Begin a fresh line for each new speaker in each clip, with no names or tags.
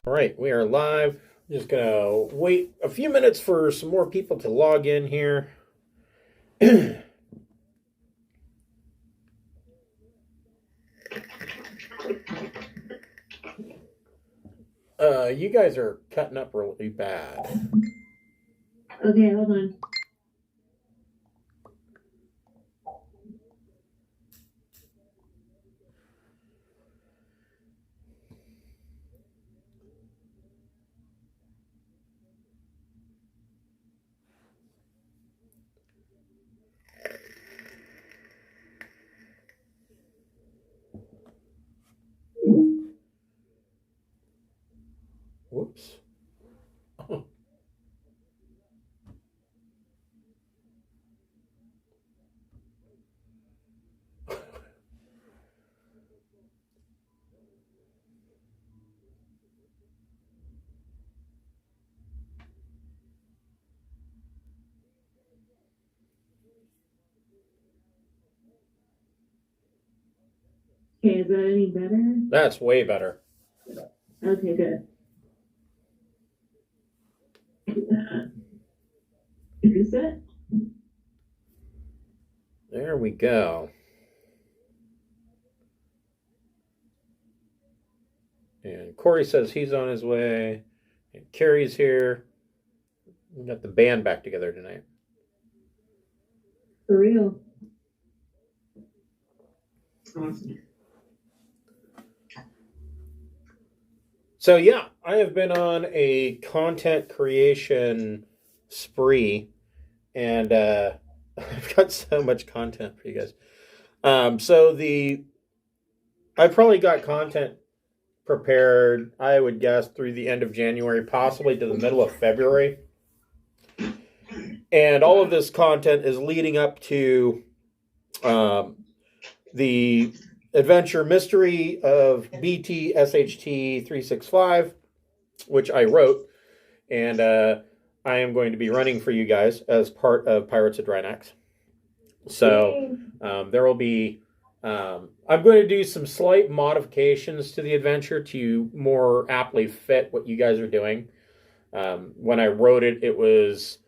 All right, we are live. Just gonna wait a few minutes for some more people to log in here. You guys are cutting up really bad.
Okay, hold on.
Whoops.
Okay, is that any better?
That's way better.
Okay, good. Reset?
There we go. And Corey says he's on his way. And Carrie's here. We got the band back together tonight.
For real. Awesome.
So yeah, I have been on a content creation spree, and I've got so much content for you guys. I probably got content prepared, I would guess, through the end of January, possibly to the middle of February. And all of this content is leading up to the adventure mystery of BT SHT 365, which I wrote, and I am going to be running for you guys as part of Pirates of Drinax. So there will be, I'm going to do some slight modifications to the adventure to more aptly fit what you guys are doing. When I wrote it, it was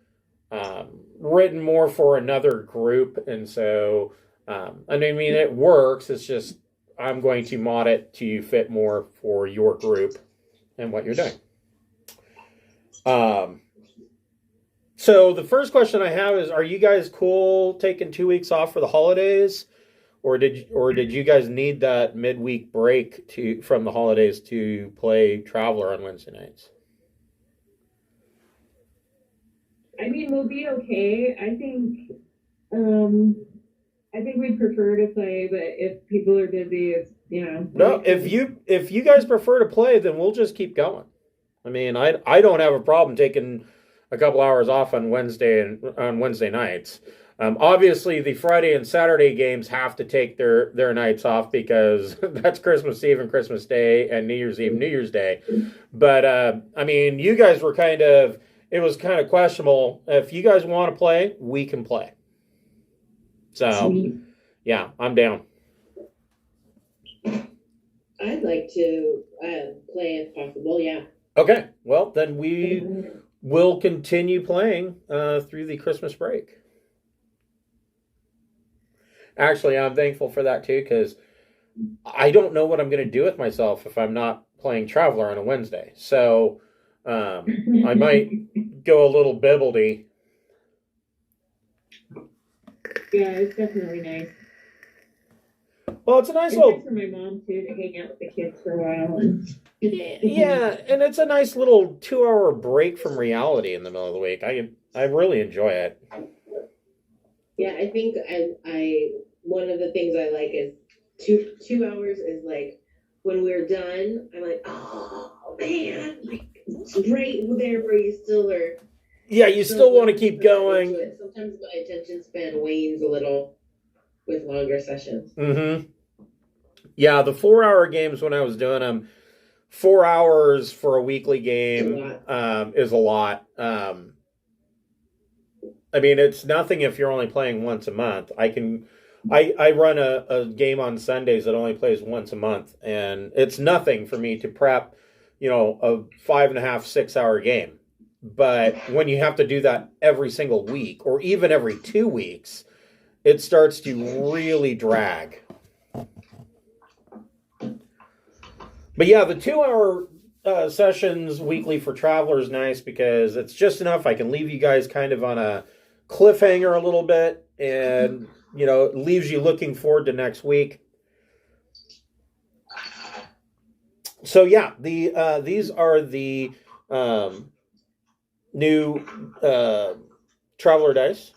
written more for another group, and so I mean, it works. It's just I'm going to mod it to fit more for your group and what you're doing. So the first question I have is: are you guys cool taking 2 weeks off for the holidays, or did you guys need that midweek break from the holidays to play Traveler on Wednesday nights?
I mean, we'll be okay. I think we'd prefer to play, but if people are busy, it's, you know.
No, if you guys prefer to play, then we'll just keep going. I mean, I don't have a problem taking a couple hours off on Wednesday nights. Obviously, the Friday and Saturday games have to take their nights off because that's Christmas Eve and Christmas Day and New Year's Eve, New Year's Day. But I mean, you guys were it was kind of questionable. If you guys want to play, we can play. So, yeah, I'm down.
I'd like to play if possible, yeah.
Okay, well, then we will continue playing through the Christmas break. Actually, I'm thankful for that, too, because I don't know what I'm going to do with myself if I'm not playing Traveler on a Wednesday. So, I might go a little bibbledy.
Yeah, it's definitely nice.
Well, it's a nice
It's
little...
nice for my mom, too, to hang out with the kids for a while.
Yeah, and it's a nice little 2-hour break from reality in the middle of the week. I really enjoy it.
Yeah, I think I one of the things I like is two hours is like when we're done, I'm like, oh man, like right there where you still are.
Yeah, you still want to keep going.
Sometimes my attention span wanes a little with longer sessions.
Mm-hmm. Yeah, the 4-hour games when I was doing them, 4 hours for a weekly game is a lot. I mean, it's nothing if you're only playing once a month. I run a game on Sundays that only plays once a month, and it's nothing for me to prep a 5.5, 6 hour game. But when you have to do that every single week or even every 2 weeks, it starts to really drag. But yeah, the 2 hour sessions weekly for Traveler is nice because it's just enough. I can leave you guys kind of on a cliffhanger a little bit, and it leaves you looking forward to next week. So yeah, these are the new Traveler dice,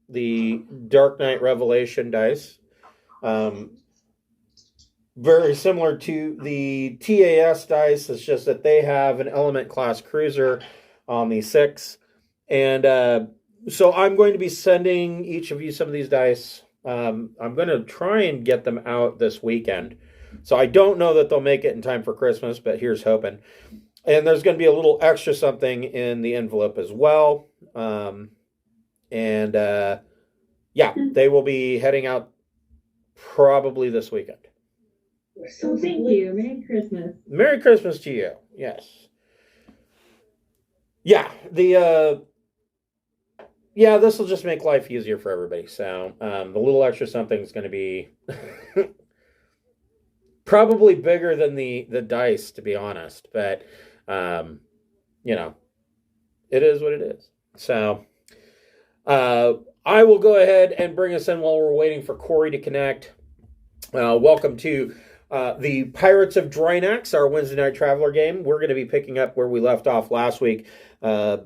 the Dark Knight Revelation dice. Very similar to the TAS dice. It's just that they have an element class cruiser on the 6. And so I'm going to be sending each of you some of these dice. I'm going to try and get them out this weekend. So I don't know that they'll make it in time for Christmas, but here's hoping. And there's going to be a little extra something in the envelope as well. Yeah, they will be heading out probably this weekend.
So thank you. Merry Christmas.
Merry Christmas to you. Yes. Yeah. This will just make life easier for everybody. So the little extra something is going to be probably bigger than the dice, to be honest. But it is what it is. So I will go ahead and bring us in while we're waiting for Corey to connect. Welcome to the Pirates of Drinax, our Wednesday night Traveler game. We're going to be picking up where we left off last week. Tonight,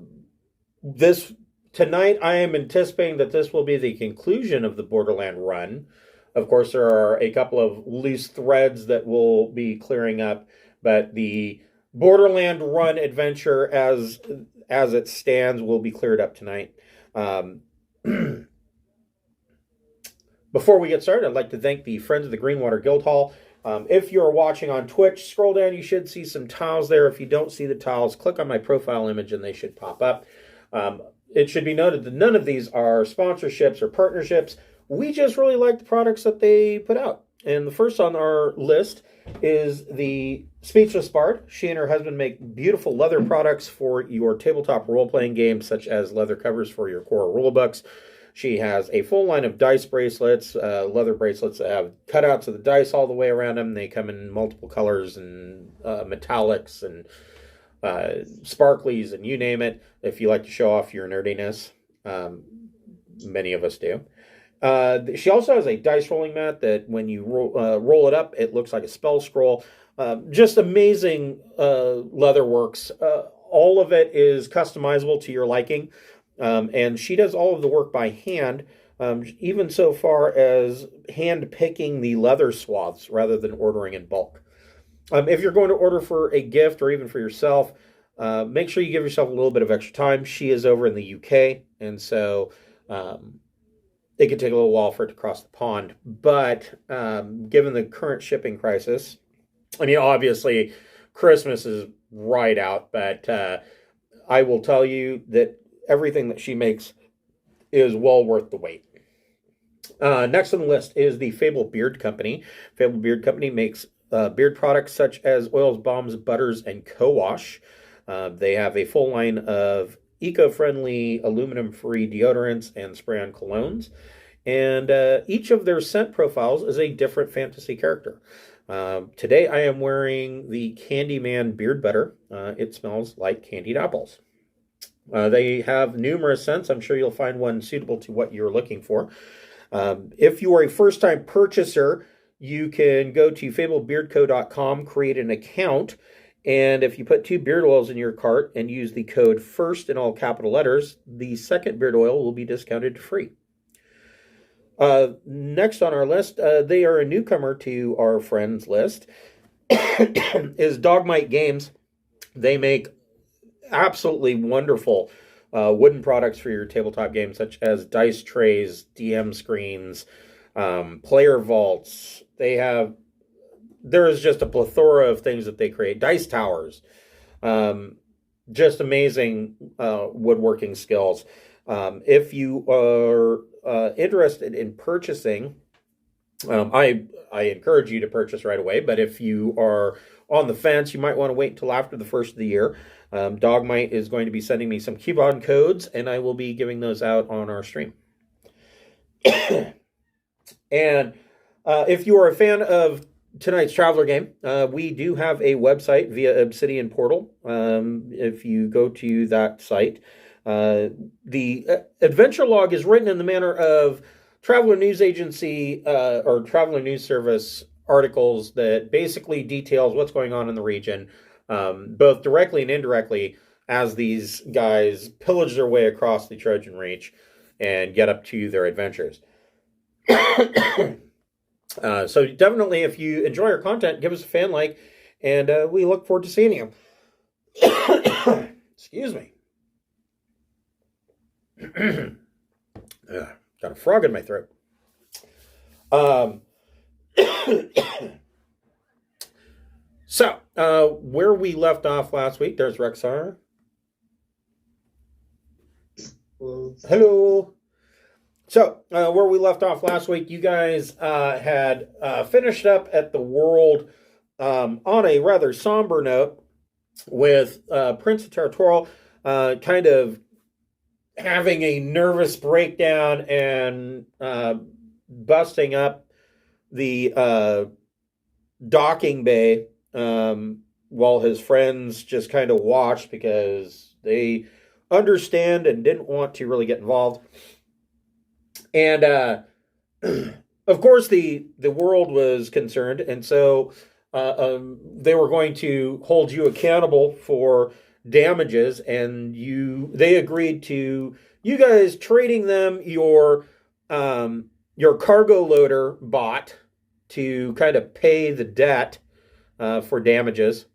I am anticipating that this will be the conclusion of the Borderland run. Of course, there are a couple of loose threads that will be clearing up, but the Borderland run adventure as it stands will be cleared up tonight. Before we get started, I'd like to thank the friends of the Greenwater Guildhall. If you're watching on Twitch, scroll down. You should see some tiles there. If you don't see the tiles, click on my profile image and they should pop up. It should be noted that none of these are sponsorships or partnerships. We just really like the products that they put out. And the first on our list is the Speechless Bard. She and her husband make beautiful leather products for your tabletop role-playing games, such as leather covers for your core rulebooks. She has a full line of dice bracelets, leather bracelets that have cutouts of the dice all the way around them. They come in multiple colors and metallics and sparklies and you name it. If you like to show off your nerdiness, many of us do. She also has a dice rolling mat that when you roll it up, it looks like a spell scroll. Just amazing leather works. All of it is customizable to your liking. And she does all of the work by hand, even so far as hand picking the leather swaths rather than ordering in bulk. If you're going to order for a gift or even for yourself, make sure you give yourself a little bit of extra time. She is over in the UK, and so it could take a little while for it to cross the pond. But given the current shipping crisis, I mean, obviously Christmas is right out, but I will tell you that everything that she makes is well worth the wait. Next on the list is the Fable Beard Company. Fable Beard Company makes beard products such as oils, balms, butters, and co-wash. They have a full line of eco-friendly, aluminum-free deodorants and spray-on colognes. And each of their scent profiles is a different fantasy character. Today I am wearing the Candyman Beard Butter. It smells like candied apples. They have numerous scents. I'm sure you'll find one suitable to what you're looking for. If you are a first-time purchaser, you can go to fablebeardco.com, create an account, and if you put 2 beard oils in your cart and use the code FIRST in all capital letters, the second beard oil will be discounted free. Next on our list, they are a newcomer to our friends list, is Dogmight Games. They make absolutely wonderful wooden products for your tabletop games, such as dice trays, DM screens, player vaults. There is just a plethora of things that they create. Dice towers, just amazing woodworking skills. If you are interested in purchasing, I encourage you to purchase right away. But if you are on the fence, you might want to wait until after the first of the year. Dogmight is going to be sending me some coupon codes, and I will be giving those out on our stream. And if you are a fan of tonight's Traveler game, we do have a website via Obsidian Portal. If you go to that site, the adventure log is written in the manner of Traveler News Agency or Traveler News Service articles that basically details what's going on in the region, both directly and indirectly, as these guys pillage their way across the Trojan Reach and get up to their adventures. So definitely, if you enjoy our content, give us a fan like, and we look forward to seeing you. Excuse me. Got a frog in my throat. So, where we left off last week, there's Rexar. Hello. So, where we left off last week, you guys had finished up at the world on a rather somber note with Prince of Territorial kind of having a nervous breakdown and busting up the docking bay while his friends just kind of watched because they understand and didn't want to really get involved. And of course, the world was concerned, and so they were going to hold you accountable for damages, and they agreed to you guys trading them your cargo loader bot to kind of pay the debt for damages.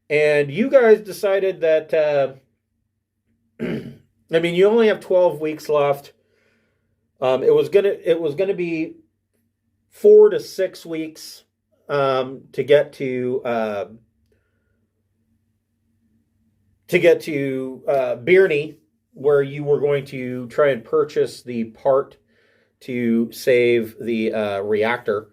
And you guys decided that I mean, you only have 12 weeks left. It was gonna be 4 to 6 weeks to get to Birney, where you were going to try and purchase the part to save the reactor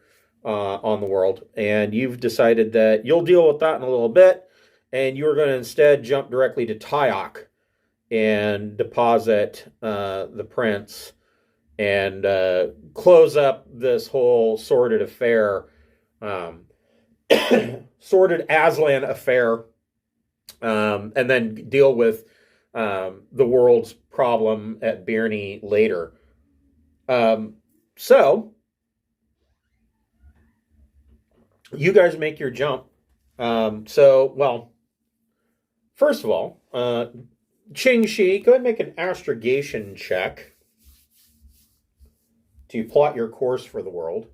on the world. And you've decided that you'll deal with that in a little bit, and you're going to instead jump directly to Tyokh and deposit the prince and close up this whole sordid affair, sordid Aslan affair, and then deal with the world's problem at Birney later. So you guys make your jump. Well, first of all, Ching Shi, go ahead and make an astrogation check to plot your course for the world.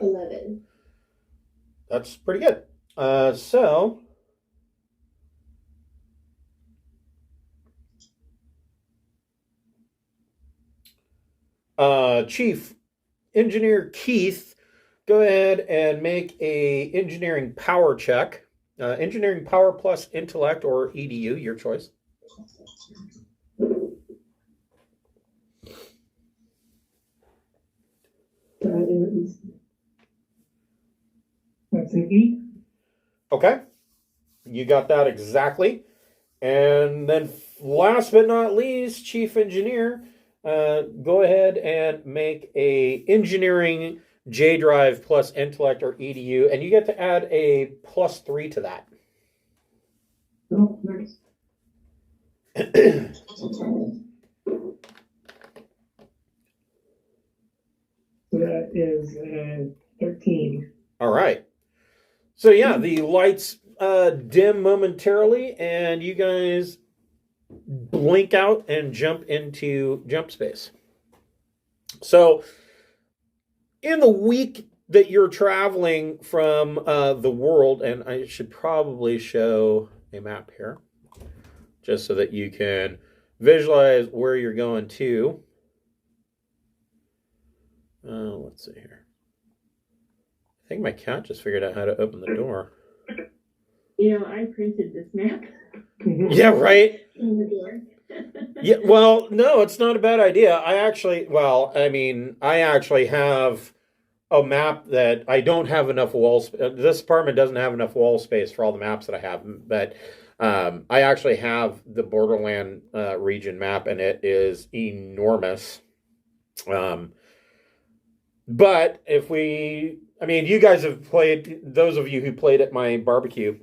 $11.
That's pretty good. So Chief Engineer Keith, go ahead and make a engineering power check. Engineering power plus intellect or EDU, your choice.
That's an E.
Okay. You got that exactly. And then last but not least, Chief Engineer, go ahead and make a engineering J drive plus intellect or EDU, and you get to add a +3 to that.
Oh, nice. So that is 13.
All right. So yeah, the lights dim momentarily, and you guys blink out and jump into jump space. So in the week that you're traveling from the world, and I should probably show a map here, just so that you can visualize where you're going to. Let's see here. I think my cat just figured out how to open the door.
You know, I printed this map.
Yeah, right?
In the door.
Yeah, well, no, it's not a bad idea. I actually have a map that I don't have enough this apartment doesn't have enough wall space for all the maps that I have, but I actually have the Borderland region map, and it is enormous. But you guys have played, those of you who played at my barbecue,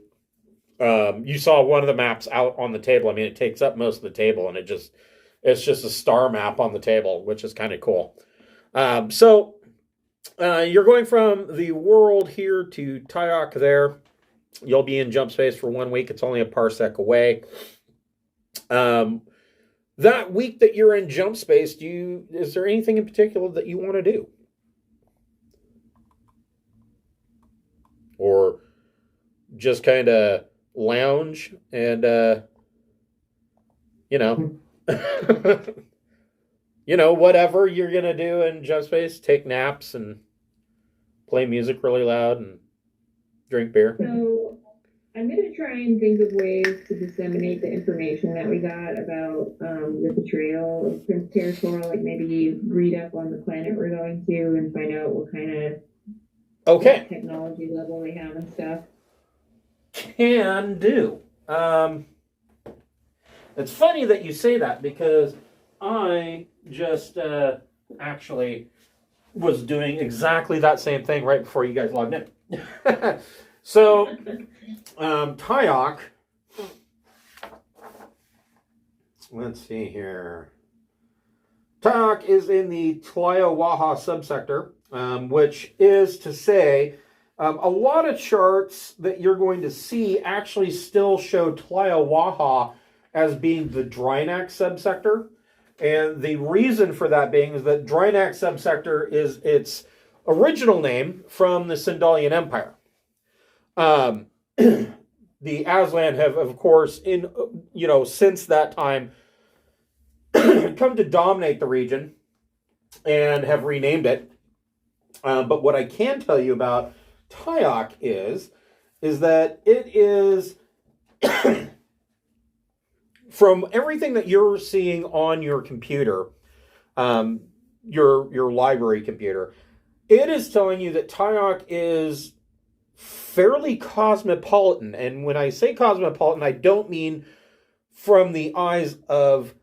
you saw one of the maps out on the table. I mean, it takes up most of the table, and it's just a star map on the table, which is kind of cool. So you're going from the world here to Tyokh there. You'll be in jump space for 1 week. It's only a parsec away. That week that you're in jump space, is there anything in particular that you want to do? Or just kind of lounge and, whatever you're going to do in jump space, take naps and play music really loud and drink beer?
So I'm going to try and think of ways to disseminate the information that we got about the betrayal of Prince Territorial, like maybe read up on the planet we're going to and find out what kind of technology level they have and stuff.
Can do. It's funny that you say that, because I just actually was doing exactly that same thing right before you guys logged in. So, Tyokh, let's see here. Tyokh is in the Tliawaha subsector, which is to say, a lot of charts that you're going to see actually still show Tliawaha as being the Drinax subsector. And the reason for that being is that Drinax subsector is its original name from the Sindalian Empire. The Aslan have, of course, since that time, come to dominate the region and have renamed it. But what I can tell you about Tyokh is that it is, from everything that you're seeing on your computer, your library computer, it is telling you that Tyokh is fairly cosmopolitan. And when I say cosmopolitan, I don't mean from the eyes of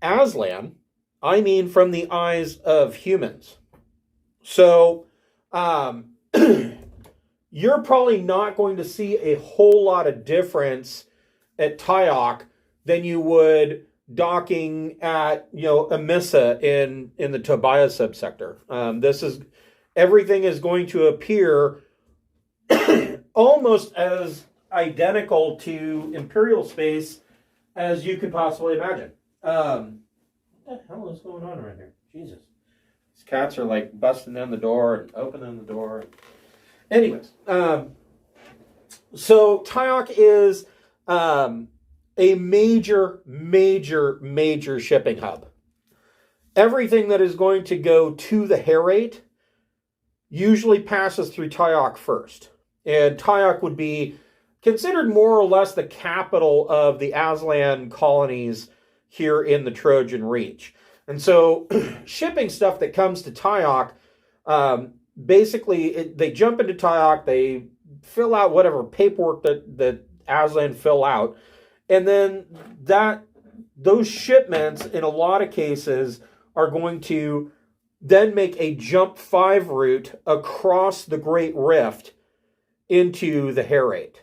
Aslan. I mean from the eyes of humans. So, you're probably not going to see a whole lot of difference at Tyokh than you would docking at, Emissa in the Tobias subsector. Everything is going to appear almost as identical to Imperial space as you could possibly imagine. What the hell is going on right here? Jesus. These cats are like busting down the door and opening the door. Anyways, so Tyokh is a major shipping hub. Everything that is going to go to the Herate usually passes through Tyokh first. And Tyokh would be considered more or less the capital of the Aslan colonies here in the Trojan Reach. And so shipping stuff that comes to Tyokh, basically they jump into Tyokh, they fill out whatever paperwork that Aslan fill out, and then those shipments in a lot of cases are going to then make a jump 5 route across the Great Rift into the Herate.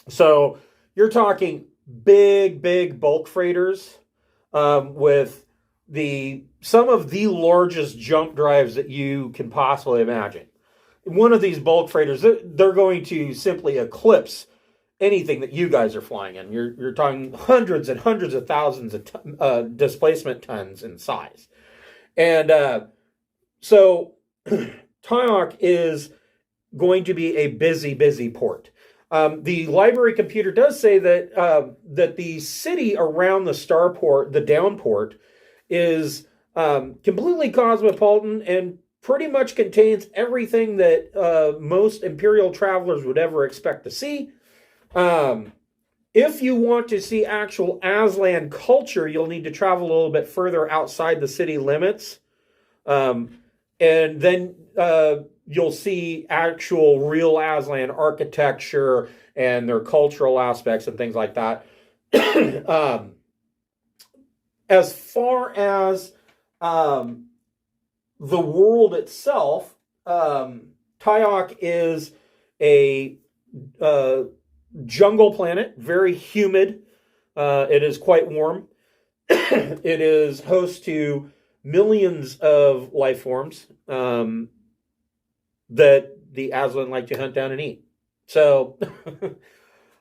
So you're talking big bulk freighters with some of the largest jump drives that you can possibly imagine. One of these bulk freighters, they're going to simply eclipse anything that you guys are flying in. You're talking hundreds and hundreds of thousands of displacement tons in size. And so Tyokh is going to be a busy port. The library computer does say that the city around the starport, the downport, is completely cosmopolitan and pretty much contains everything that most Imperial travelers would ever expect to see. If you want to see actual Aslan culture, you'll need to travel a little bit further outside the city limits. And then you'll see actual real Aslan architecture and their cultural aspects and things like that. As far as the world itself, Tyokh is a jungle planet, very humid. It is quite warm. It is host to millions of life forms that the Aslan like to hunt down and eat. So,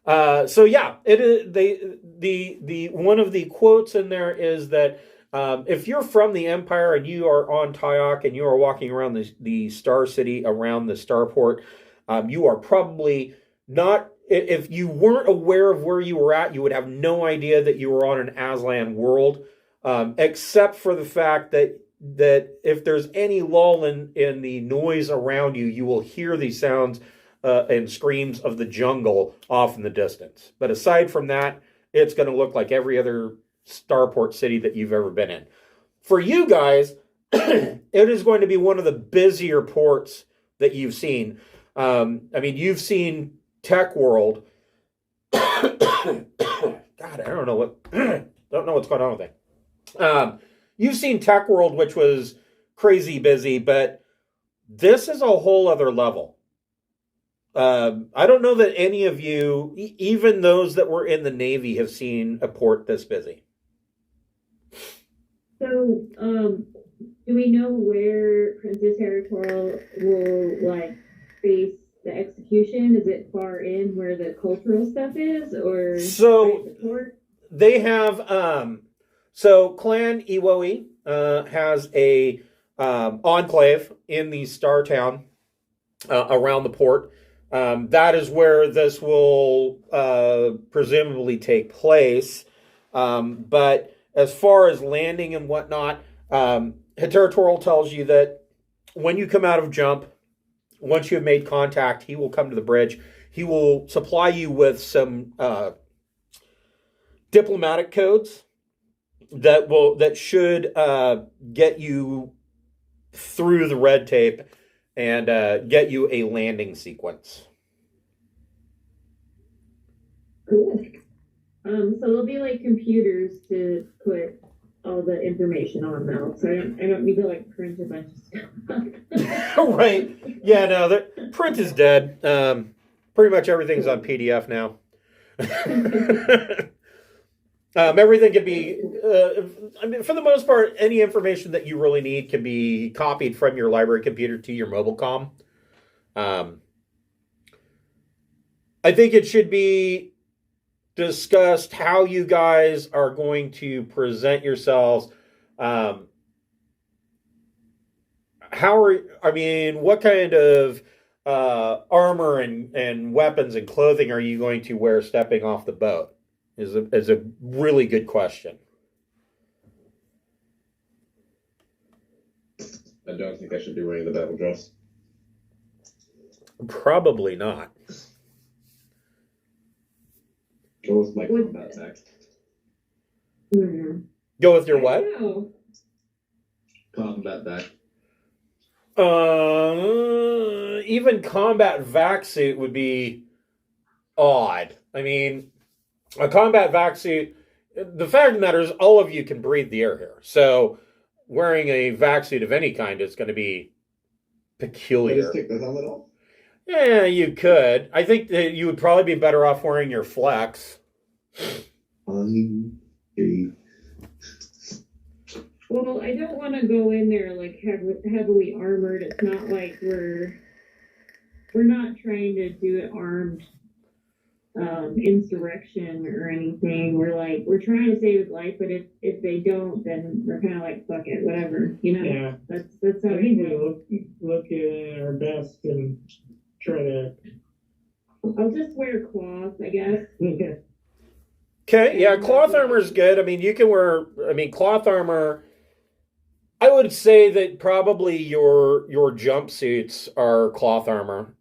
yeah, it is. The one of the quotes in there is that if you're from the Empire and you are on Tyokh and you are walking around the Star City, around the Starport, you are probably not. If you weren't aware of where you were at, you would have no idea that you were on an Aslan world, except for the fact that if there's any lull in the noise around you, you will hear the sounds and screams of the jungle off in the distance. But aside from that, it's going to look like every other starport city that you've ever been in. For you guys, it is going to be one of the busier ports that you've seen. I mean, you've seen Tech World. God, I don't know what's going on with it. You've seen Tech World, which was crazy busy, but this is a whole other level. I don't know that any of you, even those that were in the Navy, have seen a port this busy.
So, do we know where Princess Territorial will face the execution? Is it far in where the cultural stuff is, or
so
the port?
They have so Clan Iwoe has a enclave in the Star Town around the port. That is where this will presumably take place. But as far as landing and whatnot, Territorial tells you that when you come out of jump, once you have made contact, he will come to the bridge. He will supply you with some diplomatic codes that should get you through the red tape and get you a landing sequence.
Cool. So there'll be like computers to put all the information on now. So I don't need to print a bunch of stuff.
Right. Yeah, no, the print is dead. Pretty much everything's on PDF now. Everything can be, I mean, for the most part, any information that you really need can be copied from your library computer to your mobile comm. I think it should be discussed how you guys are going to present yourselves. What kind of armor and weapons and clothing are you going to wear stepping off the boat? Is a really good question.
I don't think I should be wearing the battle dress.
Probably not.
Go with my combat tech.
Go with your what?
Combat back.
Even combat vac suit would be odd. I mean, a combat vac suit, the fact of the matter is all of you can breathe the air here. So wearing a vac suit of any kind is going to be peculiar.
Just take the helmet off?
Yeah, you could. I think that you would probably be better off wearing your flex.
Well, I don't want to go in there heavily armored. It's not like we're not trying to do it armed insurrection or anything. We're trying to save his life, but if they don't, then we're kind of fuck it, whatever,
Yeah,
That's how
I think we look at our best and try to.
I'll just wear cloth, I guess.
Okay.
Okay, yeah, cloth armor is good. I mean, you can wear, cloth armor. I would say that probably your jumpsuits are cloth armor.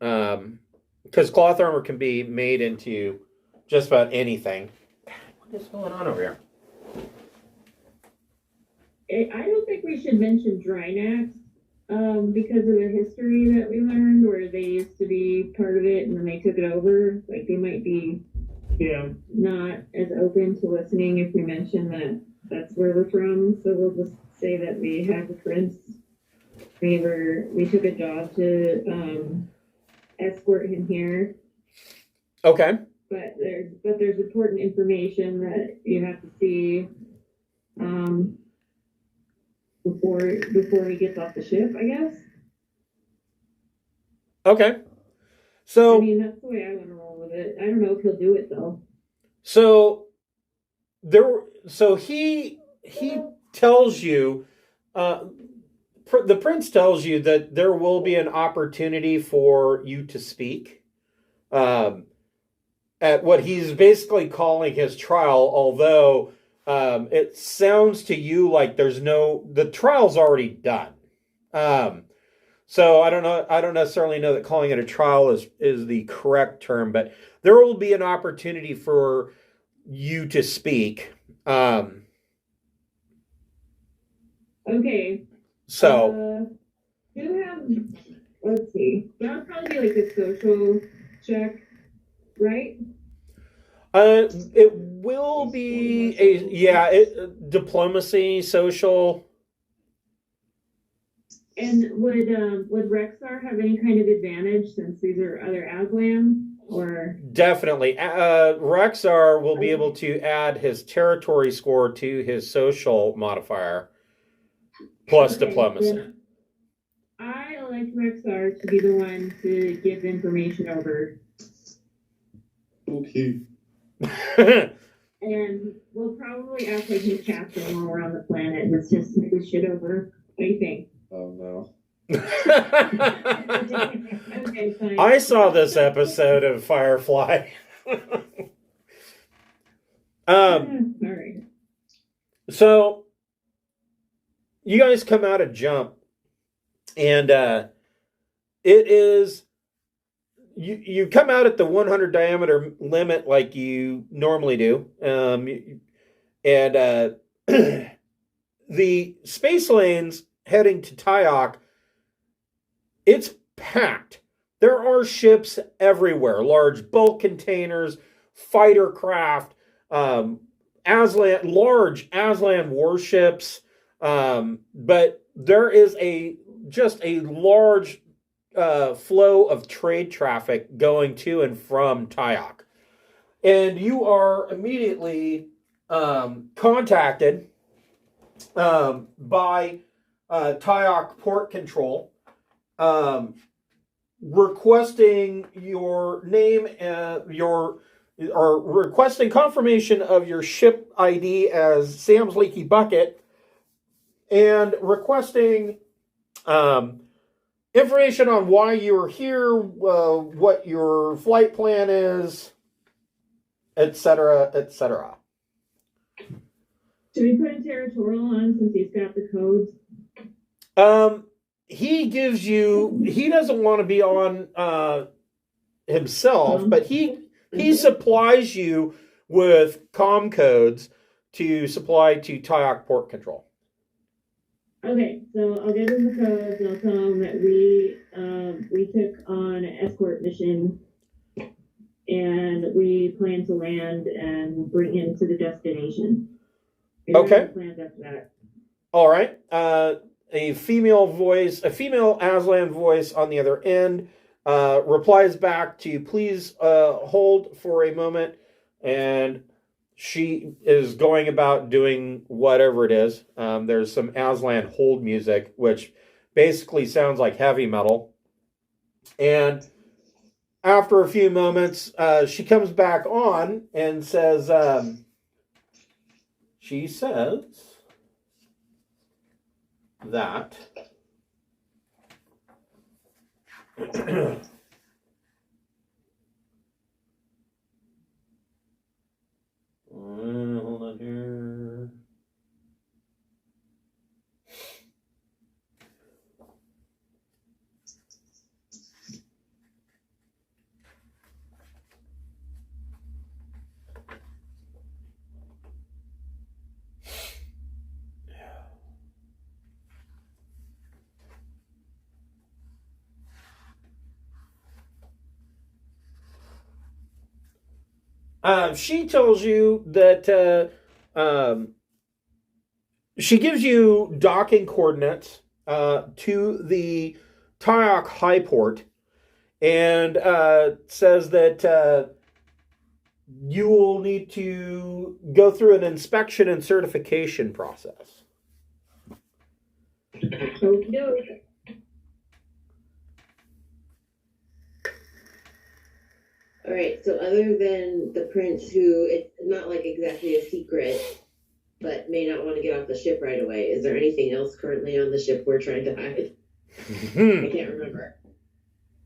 Because cloth armor can be made into just about anything. What is going on over here?
I don't think we should mention Drinax, because of the history that we learned, where they used to be part of it and then they took it over. Like, they might be not as open to listening if we mention that that's where we're from. So we'll just say that we have a prince. We took a job to escort him here.
Okay.
But there's important information that you have to see before he gets off the ship, I guess.
Okay. So
I mean, that's the way I want to roll with it. I don't know if he'll do it though.
So he tells you, the prince tells you that there will be an opportunity for you to speak at what he's basically calling his trial, although it sounds to you like the trial's already done. So I don't necessarily know that calling it a trial is the correct term, but there will be an opportunity for you to speak.
Okay.
So
let's see. That'll probably be like a social check, right?
it will be diplomacy, social.
And would Rexar have any kind of advantage since these are other Aslan, or?
Definitely. Rexar will be able to add his territory score to his social modifier plus diplomacy.
Then I elect Rexar to be the one to give information over.
Okay.
And we'll probably act like he's captain while we're on the planet. Let's just smooth shit over. What do you think?
Oh no.
Okay, fine.
I saw this episode of Firefly.
All right.
So you guys come out of jump, and it is you come out at the 100 diameter limit like you normally do, and the space lanes heading to Tyokh, it's packed. There are ships everywhere, large bulk containers, fighter craft, large Aslan warships, but there is just a large flow of trade traffic going to and from Tyokh. And you are immediately contacted by Tyokh Port Control, requesting your name, or requesting confirmation of your ship ID as Sam's Leaky Bucket, and requesting information on why you are here, what your flight plan is, etc., etc.
Should we put a territorial on since he's got the codes?
He doesn't want to be on himself, but he supplies you with comm codes to supply to Tyokh Port Control.
Okay, so I'll give him the codes and I'll tell him that we took on an escort mission and we plan to land and bring him to the destination.
Okay.
Plans after that.
All right. A female Aslan voice on the other end replies back to please hold for a moment, and she is going about doing whatever it is. There's some Aslan hold music, which basically sounds like heavy metal. And after a few moments, she comes back on and says, she says that hold on here. She tells you that she gives you docking coordinates to the Tyokh High Port, and says that you will need to go through an inspection and certification process.
Okie doke.
All right. So other than the prince, who it's not like exactly a secret, but may not want to get off the ship right away, is there anything else currently on the ship we're trying to hide? I can't remember.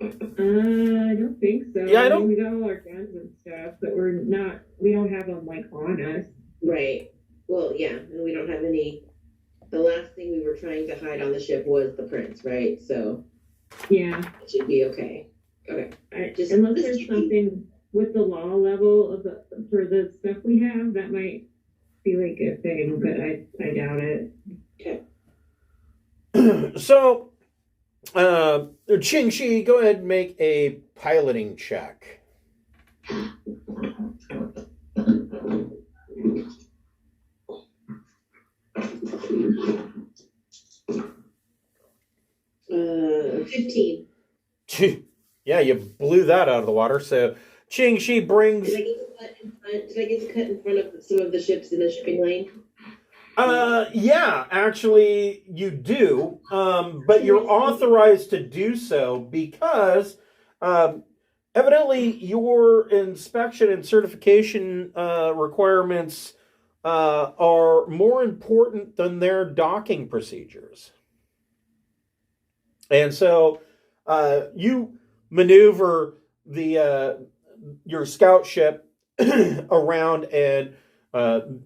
I don't think so.
Yeah, I don't-
We got all our guns and stuff, but we don't have them like on us.
Right. Well, yeah, and we don't have any. The last thing we were trying to hide on the ship was the prince, right? So
Yeah.
it should be okay. Okay. Just-
Unless there's something with the law level of for the stuff we have, that might be like a thing, but I doubt it.
Okay.
So, Ching Shi, go ahead and make a piloting check.
15.
Yeah, you blew that out of the water. So, Ching Shi brings.
Did I get to cut in front? Did I get to cut in front of some of the ships in the shipping lane?
Yeah, actually, you do. But you're authorized to do so because, evidently, your inspection and certification requirements are more important than their docking procedures. And so, you maneuver your scout ship around and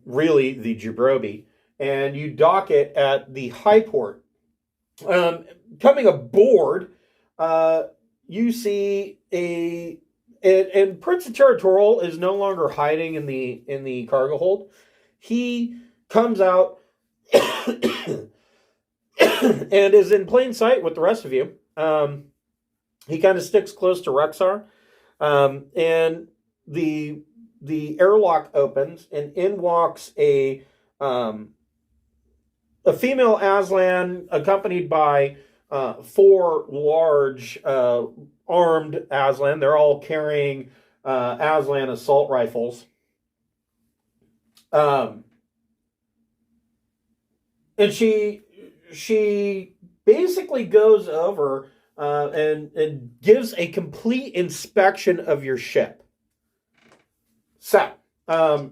really the Jabrobi, and you dock it at the high port. Coming aboard, you see and Prince of Territorial is no longer hiding in the cargo hold. He comes out and is in plain sight with the rest of you. He kind of sticks close to Rexar, and the airlock opens, and in walks a female Aslan accompanied by 4 large armed Aslan. They're all carrying Aslan assault rifles. And she basically goes over and gives a complete inspection of your ship. So, and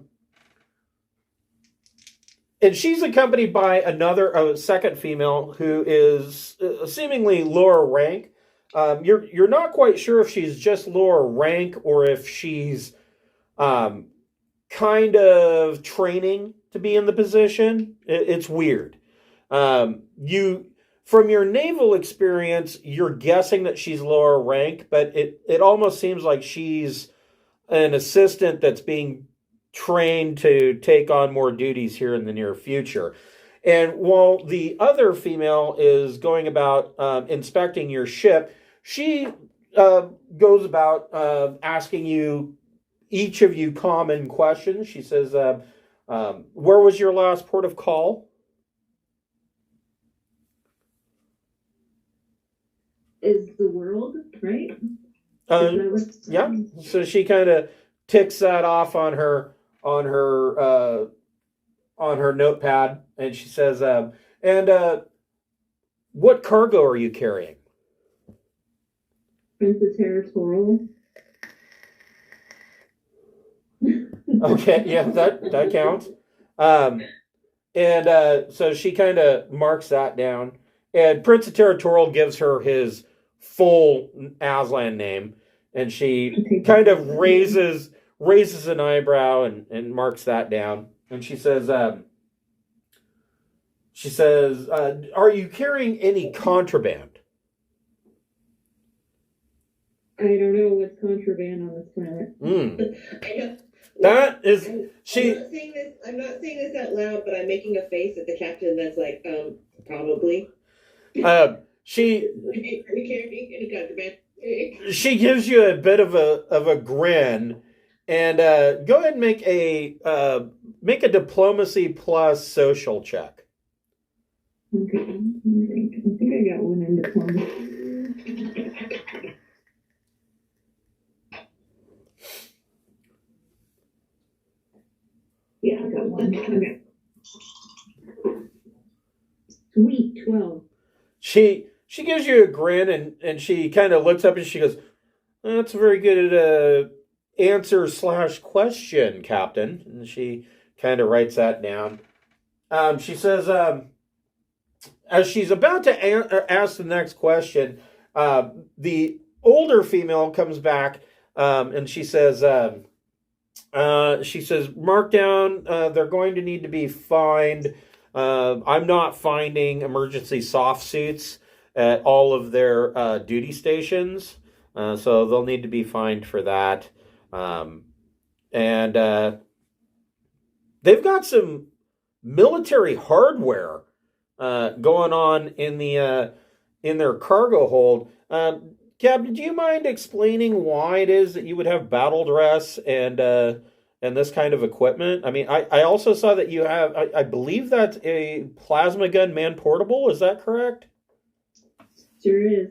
she's accompanied by a second female who is seemingly lower rank. You're not quite sure if she's just lower rank or if she's kind of training to be in the position. It's weird. From your naval experience, you're guessing that she's lower rank, but it almost seems like she's an assistant that's being trained to take on more duties here in the near future. And while the other female is going about inspecting your ship, she goes about asking each of you common questions. She says, where was your last port of call?
Is the world, right?
Yeah. So she kind of ticks that off on her notepad, and she says, what cargo are you carrying?
Prince of Territorial.
Okay, yeah, that counts. So she kind of marks that down, and Prince of Territorial gives her his full Aslan name, and she kind of raises an eyebrow and marks that down, and she says, are you carrying any contraband?
I don't know what's contraband on this planet.
I know.
That is
I'm
she.
I'm not saying this out loud, but I'm making a face at the captain that's like, probably.
She
Are you carrying any contraband?
she gives you a bit of a grin, And go ahead and make a diplomacy plus social check.
Okay. I think I got one in diplomacy. Yeah, I got one. Okay. Sweet 12.
She gives you a grin and she kind of looks up and she goes, "That's a very good answer / question, Captain." And she kind of writes that down. She says, as she's about to ask the next question, the older female comes back and she says, "Mark down, they're going to need to be fined. I'm not finding emergency soft suits at all of their duty stations, so they'll need to be fined for that." And they've got some military hardware going on in their cargo hold. Captain, do you mind explaining why it is that you would have battle dress and this kind of equipment? I mean, I also saw that you have, I believe that's a plasma gun man portable. Is that correct?
Sure is.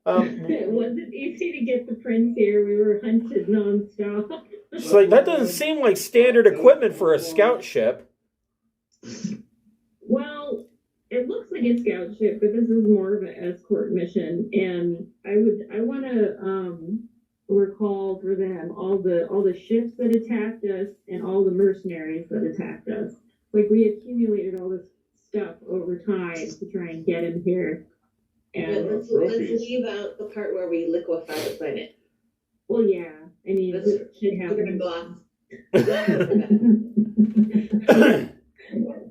It wasn't easy to get the prints here. We were hunted nonstop.
It's like, that doesn't seem like standard equipment for a scout ship.
Well, it looks like a scout ship, but this is more of an escort mission, and I want to recall for them all the ships that attacked us and all the mercenaries that attacked us. Like, we accumulated all this stuff over time to try and get him here. And
Let's leave out the part where we liquefy the planet.
well, yeah, I mean,
Let's-
it should
We're gonna
happen.
gloss.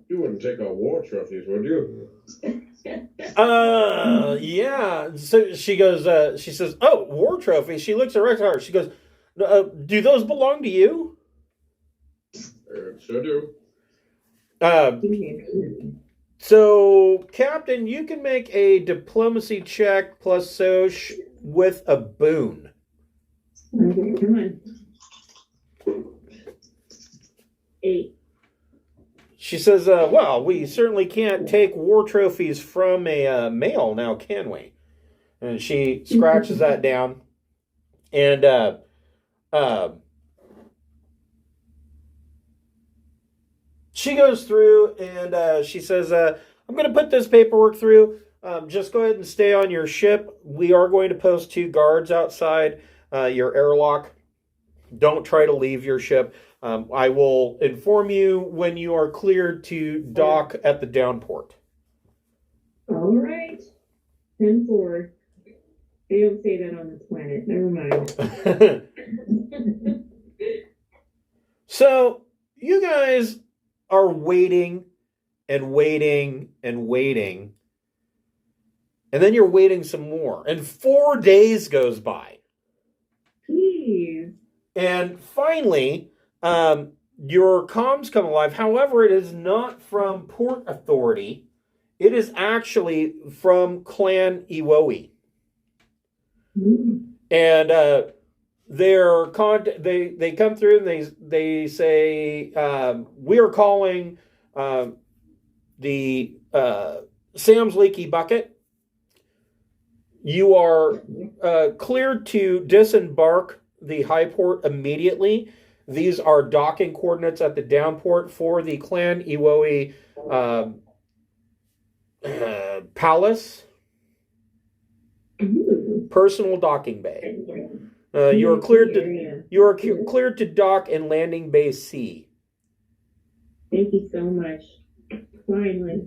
You wouldn't take our war trophies, would you?
Yeah. So she goes, she says, "Oh, war trophy." She looks at Rexar. She goes, "Do those belong to you?"
Sure do.
So, Captain, you can make a diplomacy check plus soch with a boon.
Okay, come on. 8.
She says, "Well, we certainly can't take war trophies from a male now, can we?" And she scratches that down. And she goes through and she says, "I'm going to put this paperwork through. Just go ahead and stay on your ship. We are going to post 2 guards outside your airlock. Don't try to leave your ship. I will inform you when you are cleared to dock at the downport."
All right. 10-4. They don't say that on this planet. Never mind.
So, you guys are waiting and waiting and waiting. And then you're waiting some more. And 4 days goes by.
Please.
And finally, your comms come alive. However, it is not from Port Authority. It is actually from Clan Iwoe. And they come through and they say, "We are calling the Sam's Leaky Bucket. You are cleared to disembark the high port immediately. These are docking coordinates at the downport for the Clan Iwoe Palace. Personal docking bay. You are cleared to dock in Landing Bay C."
Thank you so much. Finally.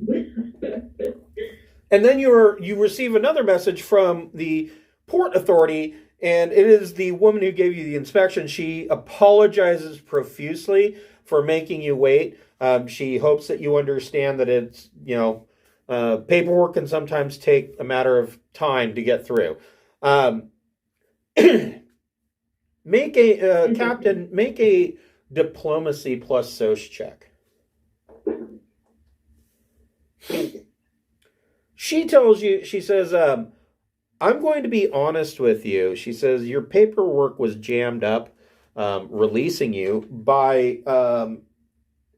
And then you receive another message from the Port Authority, and it is the woman who gave you the inspection. She apologizes profusely for making you wait. She hopes that you understand that it's, paperwork can sometimes take a matter of time to get through. Captain, make a diplomacy plus soc check. She tells you, she says, "I'm going to be honest with you." She says, "Your paperwork was jammed up. releasing you by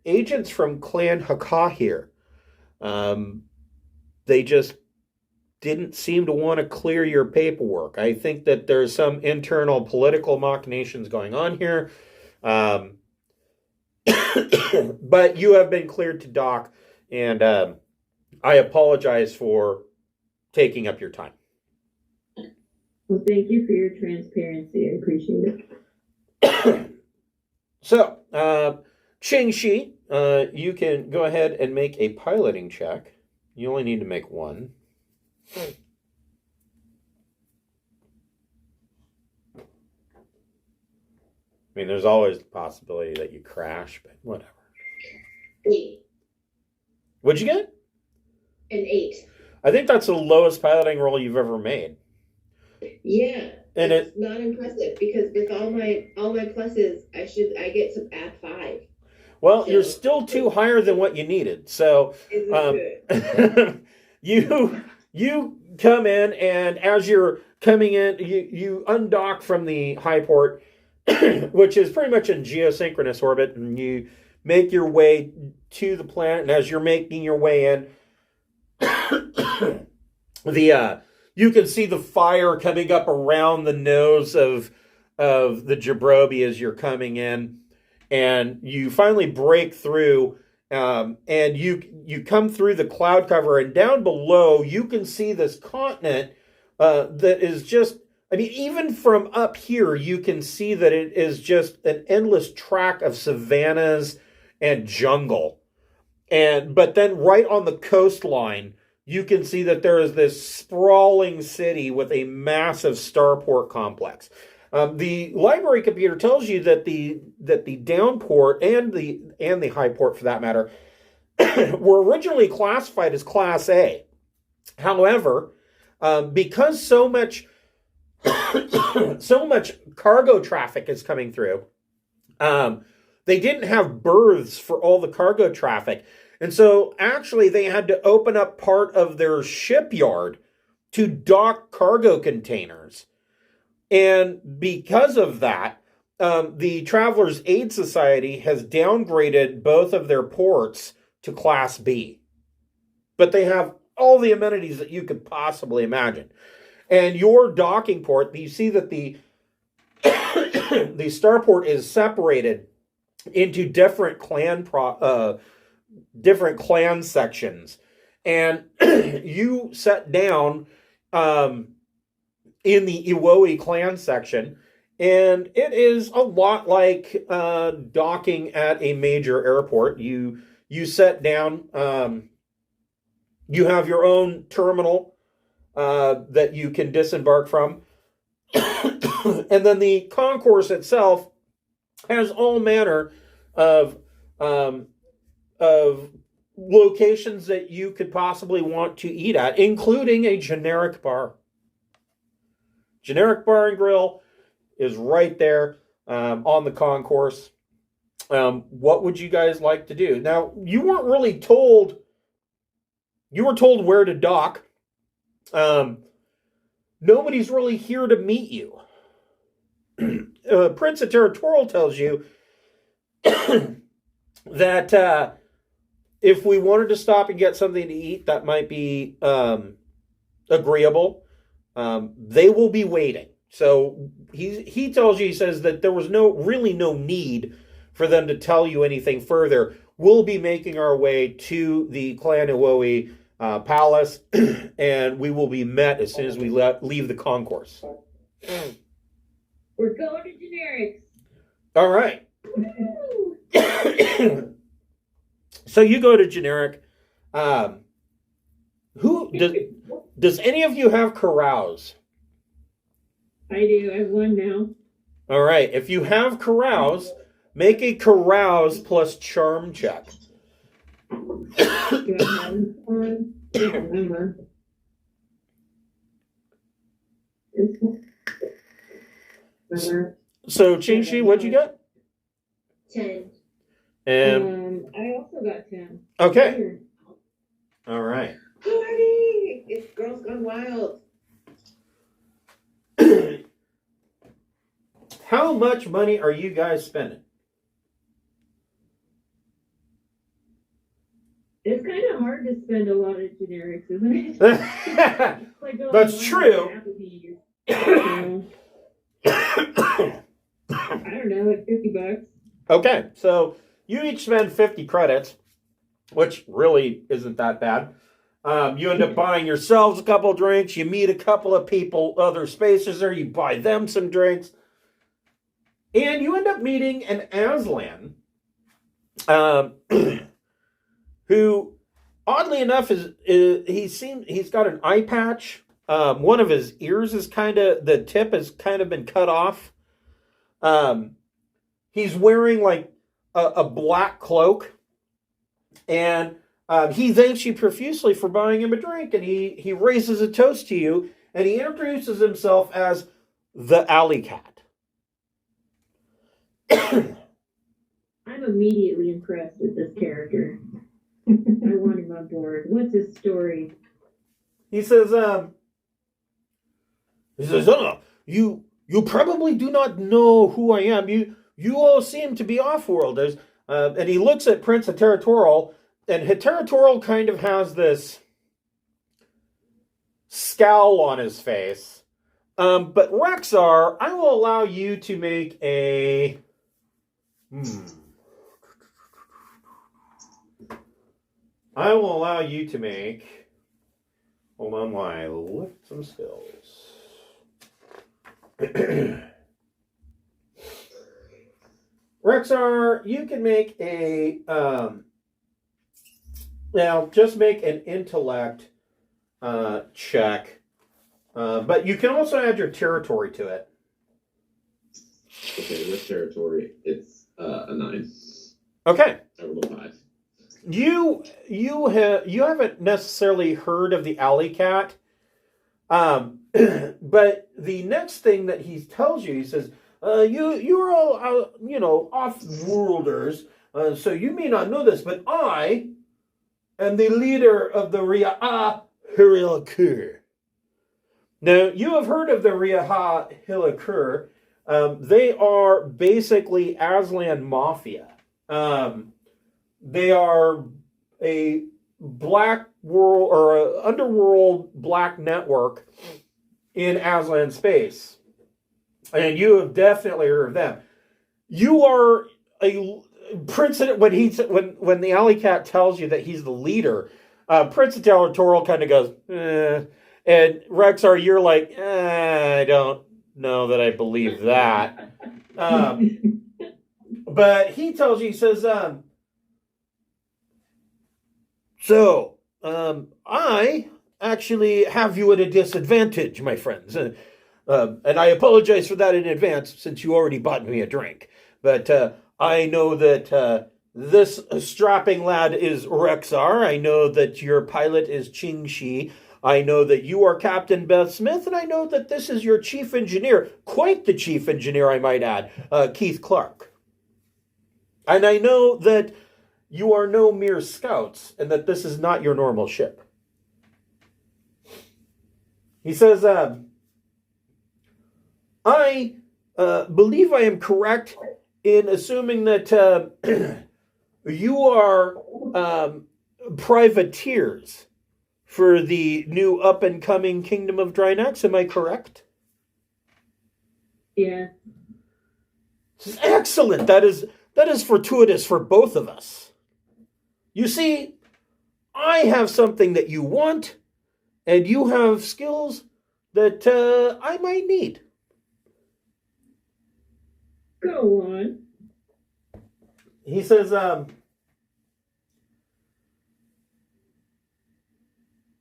agents from Clan Hakah here. They just didn't seem to want to clear your paperwork. I think that there's some internal political machinations going on here. But you have been cleared to dock, and I apologize for taking up your time.
Well, thank you for your transparency. I appreciate it.
So, Ching Shi, you can go ahead and make a piloting check. You only need to make one. I mean, there's always the possibility that you crash, but whatever.
8.
What'd you get?
An 8.
I think that's the lowest piloting roll you've ever made.
Yeah.
And
it's not impressive because with all my pluses, I get to add 5.
Well,
So-
you're still too higher than what you needed. So
Is it good?
you come in, and as you're coming in, you undock from the high port, which is pretty much in geosynchronous orbit, and you make your way to the planet. And as you're making your way in, you can see the fire coming up around the nose of the Jabrobi as you're coming in, and you finally break through, and you come through the cloud cover, and down below you can see this continent that is just, I mean, even from up here you can see that it is just an endless track of savannas and jungle, but then right on the coastline you can see that there is this sprawling city with a massive starport complex. The library computer tells you that the downport and the high port, for that matter, were originally classified as Class A. However, because so much cargo traffic is coming through, they didn't have berths for all the cargo traffic. And so actually they had to open up part of their shipyard to dock cargo containers. And because of that, the Travelers Aid Society has downgraded both of their ports to Class B. But they have all the amenities that you could possibly imagine. And your docking port, you see that the starport is separated into different clan sections, and you set down in the Iwoe clan section, and it is a lot like docking at a major airport. You set down, you have your own terminal that you can disembark from, and then the concourse itself has all manner of locations that you could possibly want to eat at, including a generic bar. Generic bar and grill is right there on the concourse. What would you guys like to do? Now, you weren't really told. You were told where to dock. Nobody's really here to meet you. Prince of Territorial tells you that if we wanted to stop and get something to eat, that might be agreeable. They will be waiting. So he tells you, he says that there was no need for them to tell you anything further. We'll be making our way to the Clan Iwoe Palace, and we will be met as soon as we leave the concourse.
We're going to generics.
All right. So you go to generic. Who does any of you have carouse?
I do. I have one now.
All right. If you have carouse, make a carouse plus charm check.
Do I have one? I don't remember. This one? Remember?
So Ching-Shi, what'd you get?
10.
And
I also got 10.
okay. All right.
Party! It's Girls Gone Wild.
How much money are you guys spending?
It's kind of hard to spend a lot of generics, isn't it? It's like going
That's
to
true.
Applebee's, so, I don't know, like $50.
Okay, so you each spend 50 credits, which really isn't that bad. You end up buying yourselves a couple drinks. You meet a couple of people, other spacers there. You buy them some drinks. And you end up meeting an Aslan, who, oddly enough, he's got an eye patch. One of his ears is the tip has kind of been cut off. He's wearing like a black cloak, and he thanks you profusely for buying him a drink, and he raises a toast to you, and he introduces himself as the Alley Cat.
I'm immediately impressed with this character. I want him on board. What's his story?
He says, oh, you probably do not know who I am. You all seem to be off-worlders. And he looks at Prince Heteratoral, and Heteratoral kind of has this scowl on his face. But Rexar, I will allow you to make a... I will allow you to make... Hold on while I lift some skills. Rexar, you can make a... now, just make an intellect check. But you can also add your territory to it.
Okay, with territory, it's a 9.
Okay.
I rolled a 5.
You haven't necessarily heard of the Alley Cat, but the next thing that he tells you, he says, you're all off-worlders, so you may not know this, but I am the leader of the Riaha Hilikur. Now, you have heard of the Riaha Hilikur. They are basically Aslan Mafia. They are a black world or a underworld black network in Aslan space, and you have definitely heard of them. You are a Prince when the Alley Cat tells you that he's the leader. Prince Territorial kind of goes, and Rexar, you're like, I don't know that I believe that. But he tells you, he says, I actually have you at a disadvantage, my friends. And I apologize for that in advance, since you already bought me a drink. But I know that this strapping lad is Rexar. I know that your pilot is Ching Shi. I know that you are Captain Beth Smith, and I know that this is your chief engineer, quite the chief engineer, I might add, Keith Clark. And I know that you are no mere scouts, and that this is not your normal ship. He says, I believe I am correct in assuming that you are privateers for the new up-and-coming Kingdom of Drinax. Am I correct?
Yeah.
Excellent. That is fortuitous for both of us. You see, I have something that you want, and you have skills that I might need.
Go on.
He says,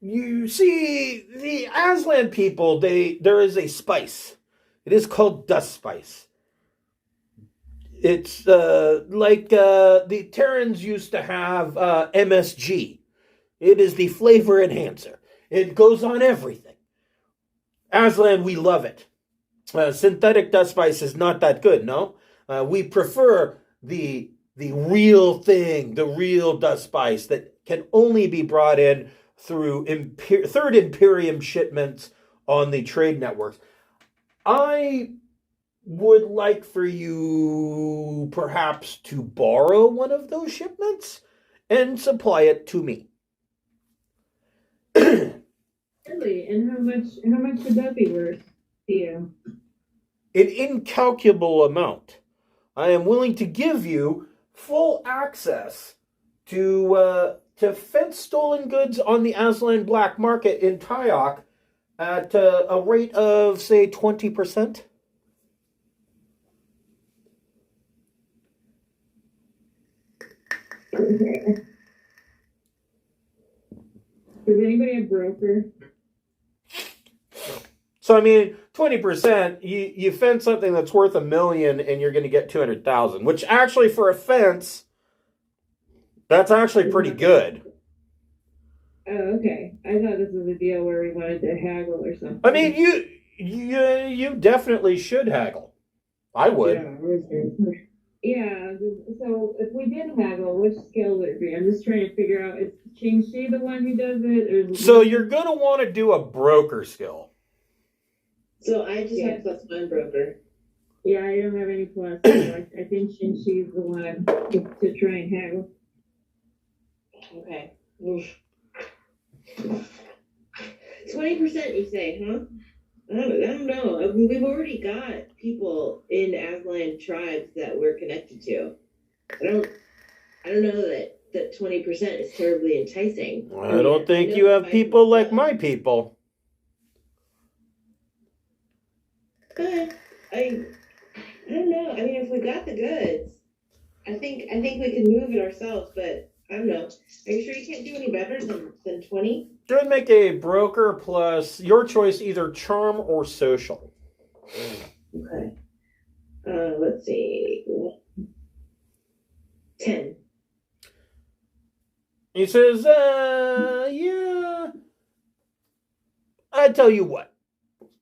you see, the Aslan people, there is a spice. It is called dust spice. It's like the Terrans used to have MSG. It is the flavor enhancer. It goes on everything. Aslan, we love it. Synthetic dust spice is not that good, no? We prefer the real thing, the real dust spice that can only be brought in through Third Imperium shipments on the trade networks. I would like for you perhaps to borrow one of those shipments and supply it to me.
Really? And how much would that be worth to you?
An incalculable amount. I am willing to give you full access to fence stolen goods on the Aslan black market in Tyokh at a rate of, say, 20%.
Okay. Does anybody have broker?
So, I mean, 20%, you fence something that's worth $1 million and you're going to get 200,000, which actually for a fence, that's actually pretty good.
Oh, okay. I thought this was a deal where we wanted to haggle or something.
I mean, you definitely should haggle. I would.
Yeah, so if we did haggle, which scale would it be? I'm just trying to figure out, is Qingxi the one who does it? Or
So you're going to want to do a broker skill.
So I just have +1 broker.
Yeah, I don't have any plus. So I think Qingxi's the one to try and haggle.
Okay. 20%, you say, huh? I don't know. I mean, we've already got people in Aslan tribes that we're connected to. I don't know that 20% is terribly enticing.
I don't think you have people like my people.
But I don't know. I mean, if we got the goods, I think we can move it ourselves. But I don't know. Are you sure you can't do any better than 20?
Go ahead and make a broker plus your choice, either charm or social.
Okay. Let's see. 10.
He says, yeah. I tell you what.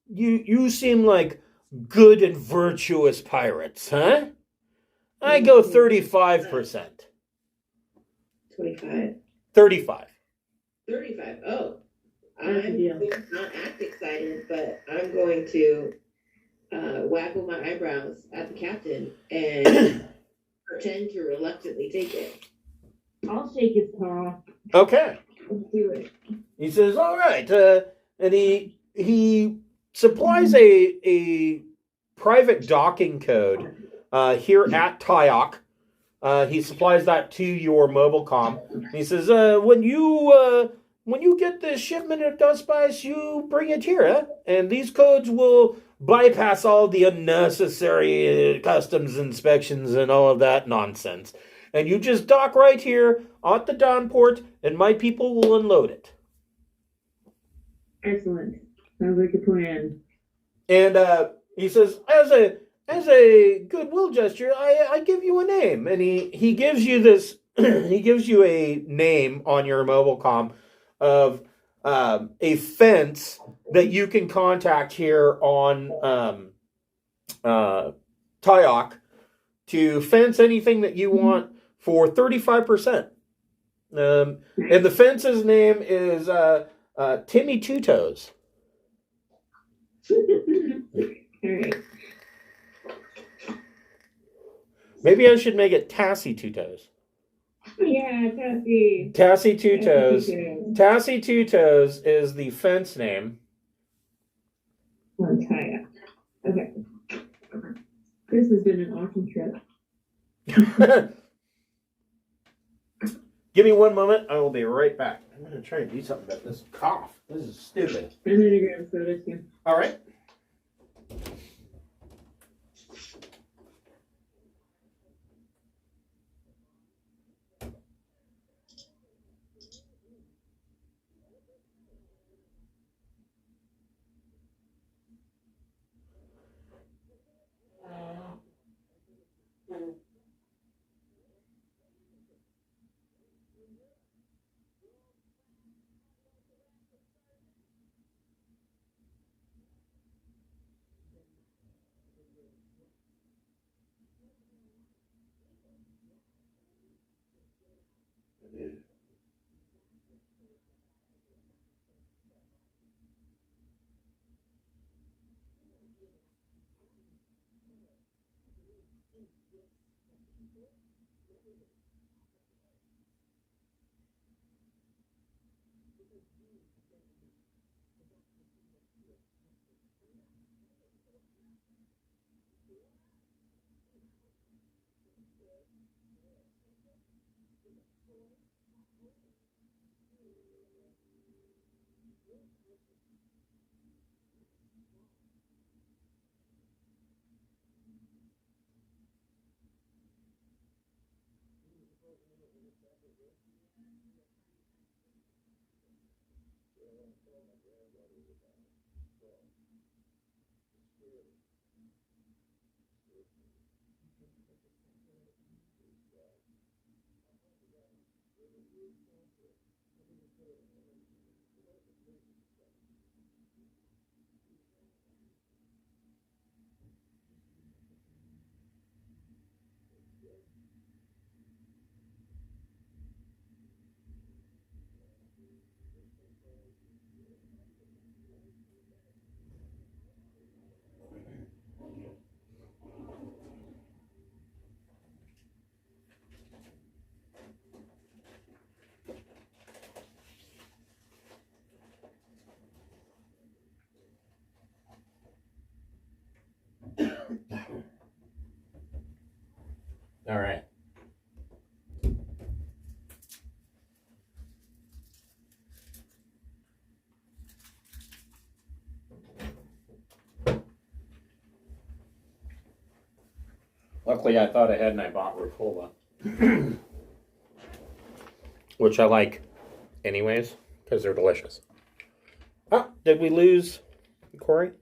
You seem like good and virtuous pirates, huh? I go 35%.
25.
35.
35. Oh. I'm going to not act excited, but I'm going to waggle my eyebrows at the captain and pretend to reluctantly take it.
I'll shake his paw.
Okay.
Let's do it.
He says, all right. And he supplies a private docking code here at Tyokh. He supplies that to your mobile comm. He says, when you get the shipment of dust spice, you bring it here, huh? And these codes will bypass all the unnecessary customs inspections and all of that nonsense. And you just dock right here at the Dawn port, and my people will unload it.
Excellent. Sounds like a plan.
And he says, as a goodwill gesture, I give you a name. And he gives you this, he gives you a name on your mobile comm of a fence that you can contact here on Tyokh to fence anything that you want for 35%. And the fence's name is Timmy Two Toes.
All right.
Maybe I should make it Tassie Two Toes.
Yeah, Tassie.
Tassie Two Toes. Tassie Two Toes is the fence name.
On Tyokh. Okay. This has been an awesome trip.
Give me one moment. I will be right back. I'm going to try and do something about this cough. This is stupid.
I'm going to grab soda too.
All right. All right. Luckily, I thought ahead and I bought Rucola, which I like anyways because they're delicious. Oh, did we lose Corey?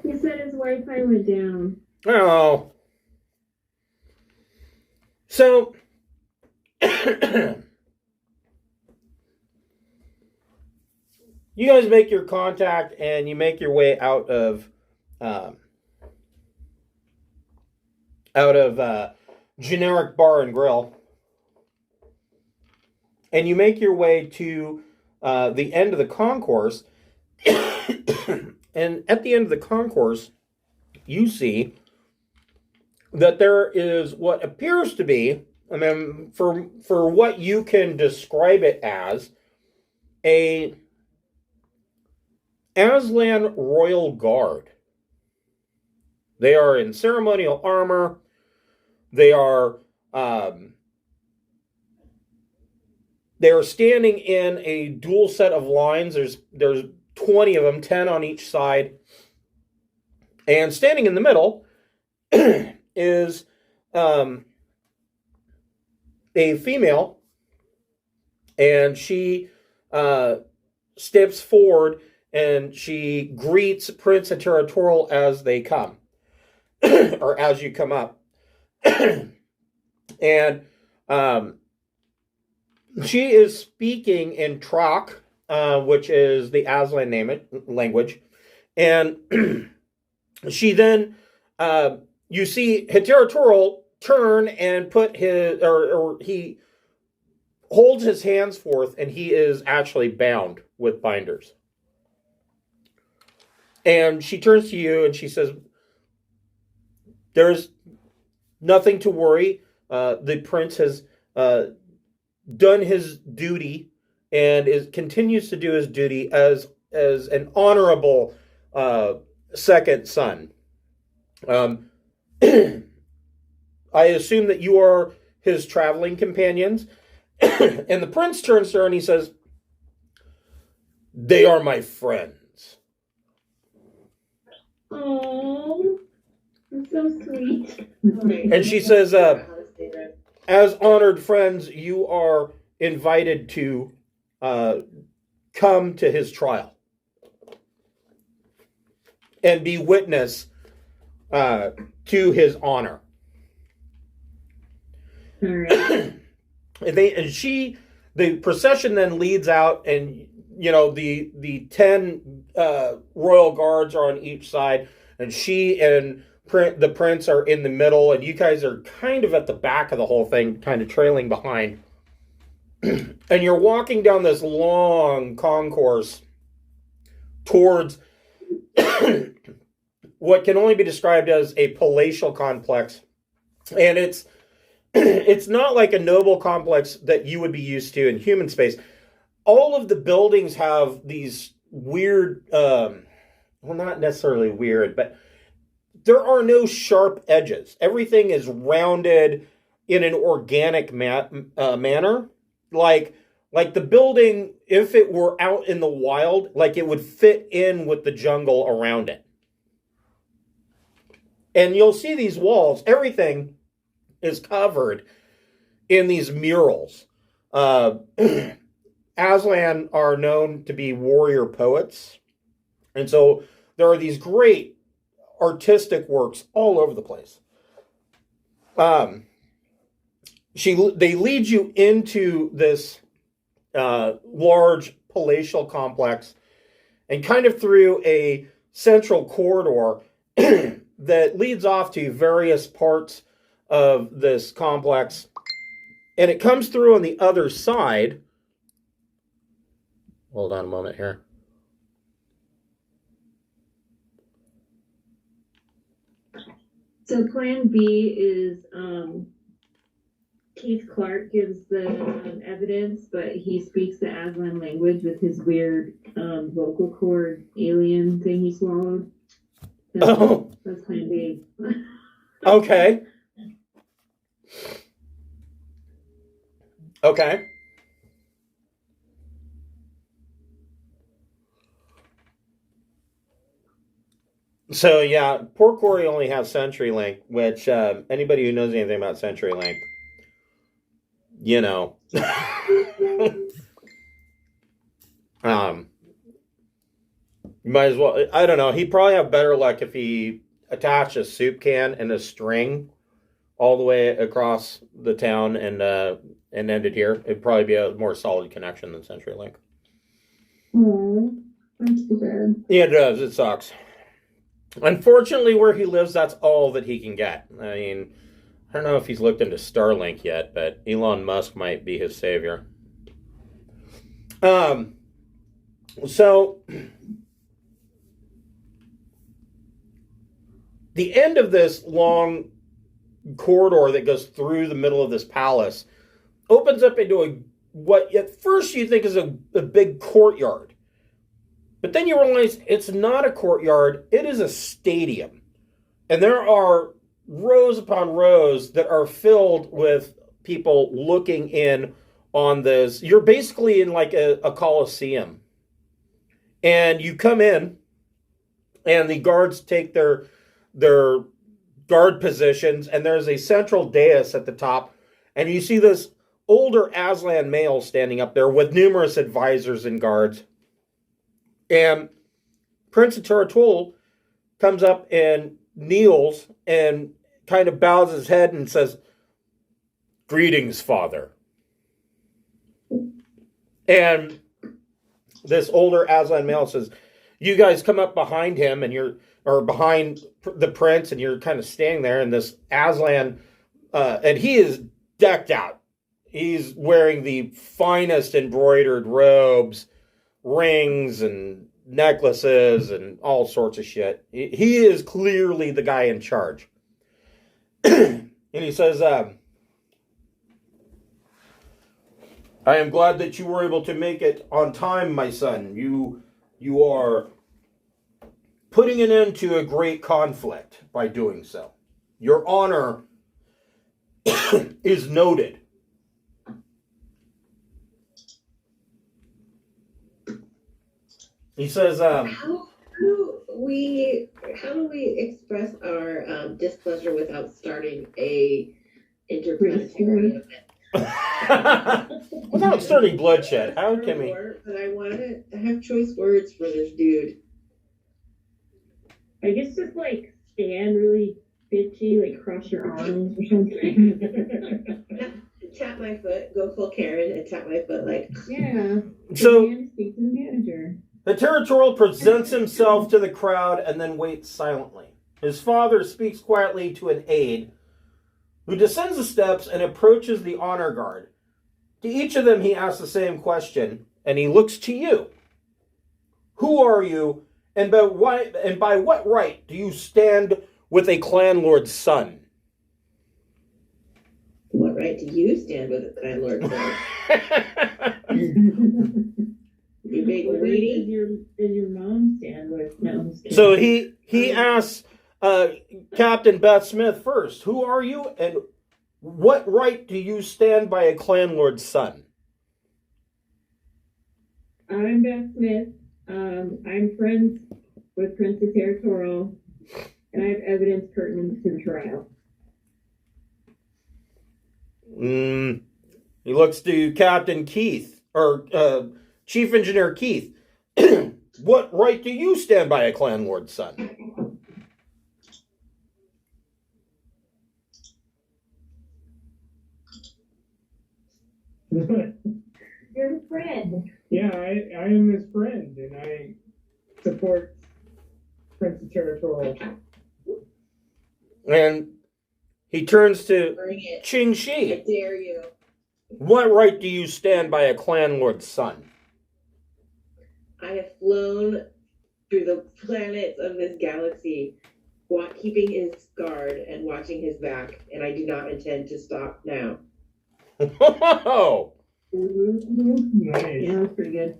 He said his Wi-Fi went down.
Oh. So, you guys make your contact and you make your way out of Generic Bar and Grill. And you make your way to the end of the concourse. And at the end of the concourse, you see that there is what appears to be, I mean, for what you can describe it as, a Aslan Royal Guard. They are in ceremonial armor. They are standing in a dual set of lines. There's 20 of them, 10 on each side. And standing in the middle is a female, and she steps forward and she greets Prince and Territorial as they come, or as you come up. And she is speaking in Tyokh, which is the Aslan language. And she then, you see Territorial turn and put his, or he holds his hands forth, and he is actually bound with binders. And she turns to you and she says, "There's nothing to worry. The prince has done his duty and continues to do his duty as an honorable second son. I assume that you are his traveling companions." And the prince turns to her and he says, "They are my friends."
Oh, that's so sweet.
And she says, "As honored friends, you are invited to come to his trial and be witness to his honor."
All right.
The procession then leads out, and the 10 royal guards are on each side, and she and the prince are in the middle, and you guys are kind of at the back of the whole thing, kind of trailing behind. And you're walking down this long concourse towards what can only be described as a palatial complex And it's not like a noble complex that you would be used to in human space. All of the buildings have these weird, well, not necessarily weird, but there are no sharp edges. Everything is rounded in an organic manner. Like the building, if it were out in the wild, like it would fit in with the jungle around it. And you'll see these walls, everything is covered in these murals. Aslan are known to be warrior poets. And so there are these great artistic works all over the place. They lead you into this large palatial complex and kind of through a central corridor that leads off to various parts of this complex. And it comes through on the other side. Hold on a moment here.
So plan B is Keith Clark gives the evidence, but he speaks the Aslan language with his weird vocal cord alien thing he swallowed. That's plan B.
Okay. Okay. So yeah, poor Corey only has CenturyLink, which anybody who knows anything about CenturyLink, you know. Might as well. I don't know. He'd probably have better luck if he attached a soup can and a string all the way across the town and ended here. It'd probably be a more solid connection than CenturyLink.
Oh, that's too bad.
Yeah, it does. It sucks. Unfortunately, where he lives, that's all that he can get. I mean, I don't know if he's looked into Starlink yet, but Elon Musk might be his savior. So the end of this long corridor that goes through the middle of this palace opens up into what at first you think is a big courtyard. But then you realize it's not a courtyard, it is a stadium. And there are rows upon rows that are filled with people looking in on this. You're basically in like a coliseum. And you come in, and the guards take their guard positions, and there's a central dais at the top, and you see this older Aslan male standing up there with numerous advisors and guards. And Prince of Teratul comes up and kneels and kind of bows his head and says, "Greetings, Father." And this older Aslan male says, "You guys come up behind him and behind the prince, and you're kind of standing there." And this Aslan, and he is decked out. He's wearing the finest embroidered robes, rings and necklaces and all sorts of shit. He is clearly the guy in charge. And he says, "I am glad that you were able to make it on time, my son. You are putting an end to a great conflict by doing so. Your honor is noted." He says,
How do we express our displeasure without starting a interplanetary event?
without starting bloodshed, how can we?
But I want to have choice words for this dude.
I guess just like stand really bitchy, like cross your arms or something.
Tap my foot, go full Karen, and tap my foot like.
Yeah.
So
Speak to the manager.
the territorial presents himself to the crowd and then waits silently. His father speaks quietly to an aide, who descends the steps and approaches the honor guard. To each of them he asks the same question, and he looks to you. Who are you, and by what right do you stand with a clan lord's son?
right do you stand with a clan lord son? You big
What
weenie?
does your mom stand with? No, I'm just kidding.
So he asks Captain Beth Smith first, who are you and what right do you stand by a clan lord's son?
I'm Beth Smith. I'm friends with Princess Territorial, and I have evidence pertinent to the trial.
He looks to Captain Keith, or Chief Engineer Keith. What right do you stand by a clan lord's son?
You're a friend.
Yeah, I am his friend, and I support Prince of Territorial.
And he turns to
Bring it.
Ching
I
Shi.
dare you.
What right do you stand by a clan lord's son?
I have flown through the planets of this galaxy, keeping his guard and watching his back, and I do not intend to stop now.
Oh,
Nice.
Yeah, that's pretty good.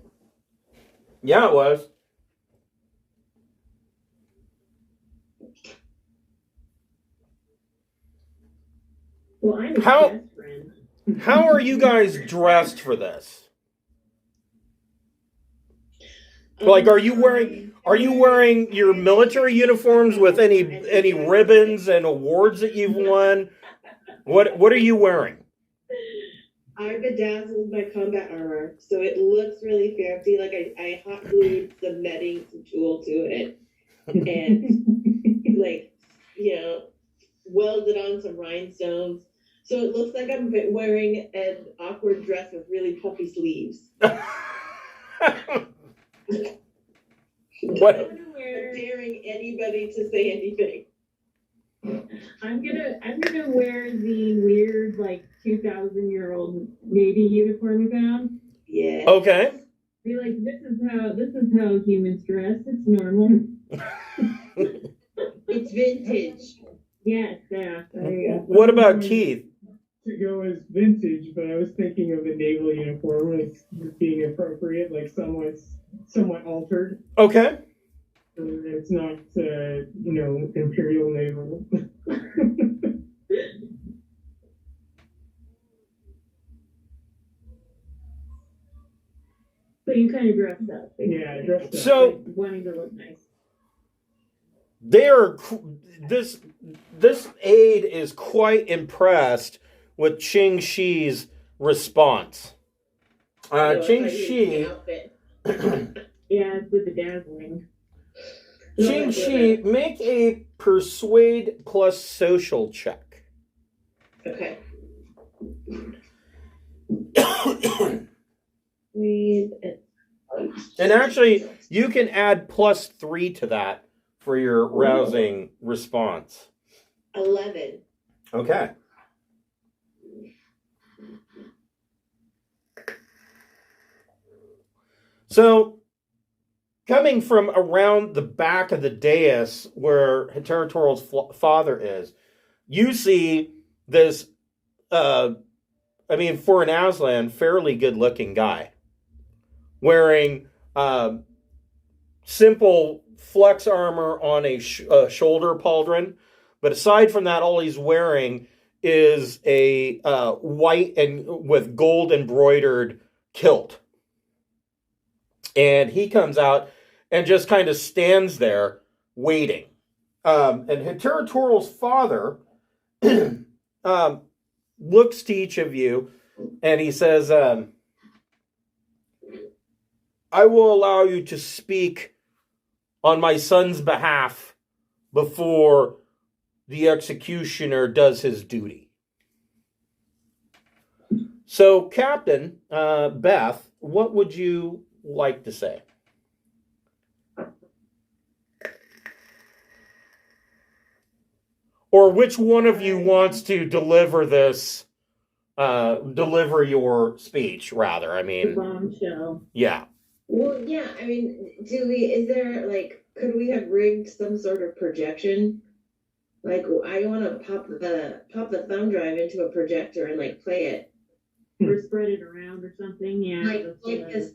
yeah, it was.
Well, I'm his
How-
best friend.
How are you guys dressed for this? Like, are you wearing your military uniforms with any ribbons and awards that you've won? What are you wearing?
I bedazzled my combat armor, so it looks really fancy. Like I hot glued some netting, some tulle to it, and like, welded on some rhinestones. So it looks like I'm wearing an awkward dress with really puffy sleeves.
What?
I'm gonna wear.
Daring anybody to say anything.
I'm gonna wear the weird 2,000-year-old Navy uniform we found.
Yeah.
Okay.
Be like, this is how humans dress. It's normal.
It's vintage.
Yes, yeah. There you go.
What about Keith?
To go as vintage, but I was thinking of a naval uniform as being appropriate, like somewhat altered.
Okay.
It's not, imperial naval.
So you kind of dressed up.
Yeah, I dressed up.
So
Wanting to look nice.
this aide is quite impressed with Ching Shi's response. Ching Shi.
Yeah, it's with the dazzling.
Ching Shi, make a persuade plus social check.
Okay.
And actually, you can add +3 to that for your rousing response.
11.
Okay. So, coming from around the back of the dais where Territorial's father is, you see this, for an Aslan, fairly good-looking guy wearing simple flex armor on a shoulder pauldron. But aside from that, all he's wearing is a white and with gold embroidered kilt. And he comes out and just kind of stands there waiting. And Territorial's father looks to each of you and he says, I will allow you to speak on my son's behalf before the executioner does his duty. So, Captain Beth, what would you like to say? Or which one of you wants to deliver this, deliver your speech, rather? I
The
mean,
bombshell.
yeah.
Well, yeah, is there, could we have rigged some sort of projection Like I want to pop the thumb drive into a projector and like play it.
Or spread it around or something. Yeah.
Like this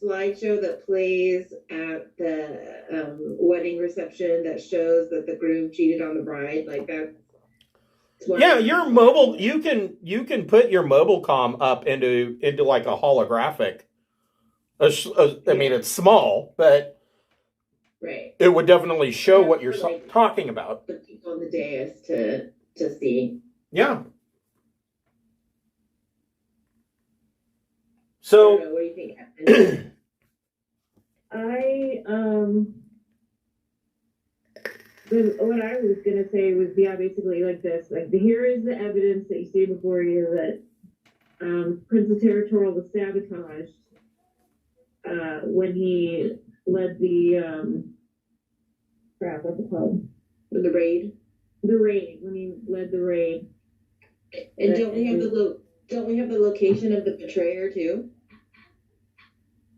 slideshow that plays at the wedding reception that shows that the groom cheated on the bride. Like that.
Yeah, your mobile. You can put your mobile comm up into like a holographic. I mean, it's small, but
right.
It would definitely show what you're
Like,
talking about.
The people on the dais to see.
Yeah.
I don't
So,
know, what do you think, Captain?
What I was gonna say was, yeah, basically like this. Like, here is the evidence that you see before you that Prince of Territorial was sabotaged when he led the what's it called?
The raid.
The raid, when he led the raid.
And don't we have the location of the betrayer too?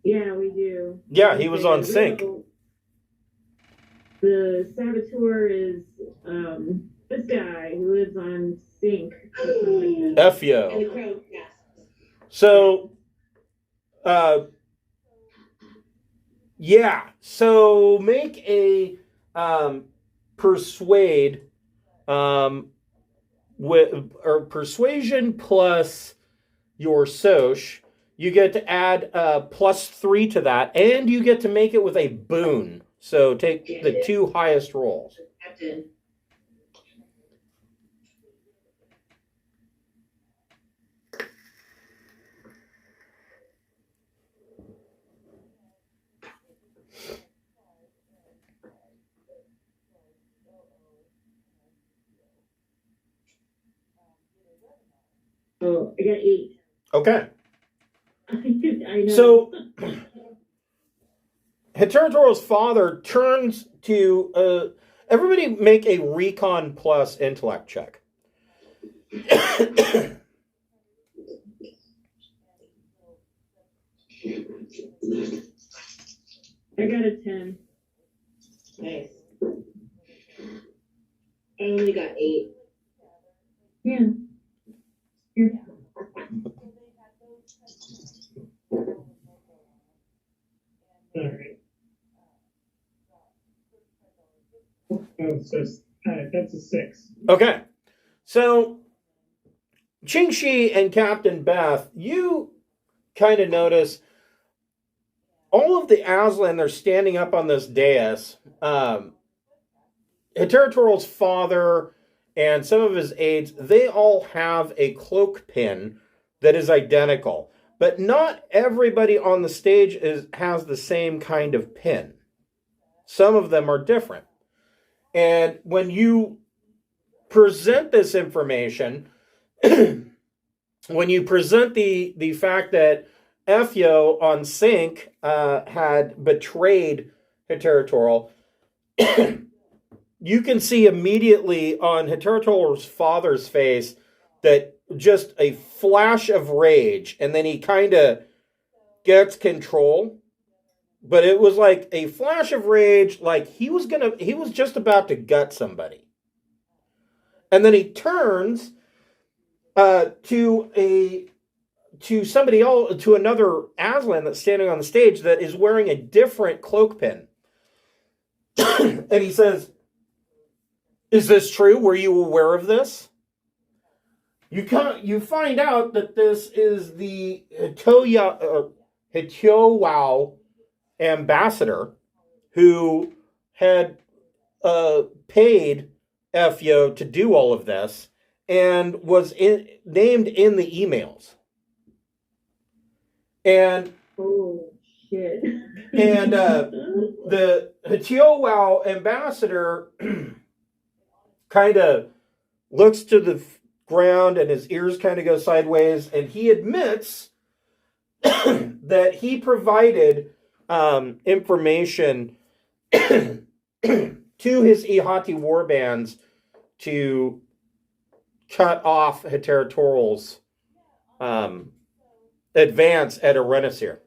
Yeah, we do.
yeah, he was on sync.
The saboteur is this guy who lives on sync.
And
Fyo.
the crowd gasps.
So, yeah. So make a persuade or persuasion plus your soch. You get to add +3 to that, and you get to make it with a boon. So take the 2 highest rolls.
Captain.
Oh, I got 8.
Okay.
I know.
So Heterotoral's father turns to everybody make a recon plus intellect check.
I got a 10.
Nice. I only got 8.
Yeah. Here.
All right. Oh, so that's a 6.
Okay. So Ching-Shi and Captain Beth, you kind of notice all of the Aslan, they're standing up on this dais. Heterotoral's father and some of his aides, they all have a cloak pin that is identical. But not everybody on the stage has the same kind of pin. Some of them are different. And when you present this information, when you present the fact that Fyo on sync had betrayed Heterotoral, you can see immediately on Heterotoral's father's face that just a flash of rage, and then he kind of gets control. But it was like a flash of rage, like he was just about to gut somebody. And then he turns to somebody else, to another Aslan that's standing on the stage that is wearing a different cloak pin. And he says, "Is this true? Were you aware of this?" You find out that this is the Hitiowao ambassador who had paid Fyo to do all of this and was named in the emails. And
Oh, shit.
And the Hitiowao ambassador kind of looks to the ground and his ears kind of go sideways, and he admits that he provided information to his Ihati warbands to cut off Heterotoral's advance at Arenisir.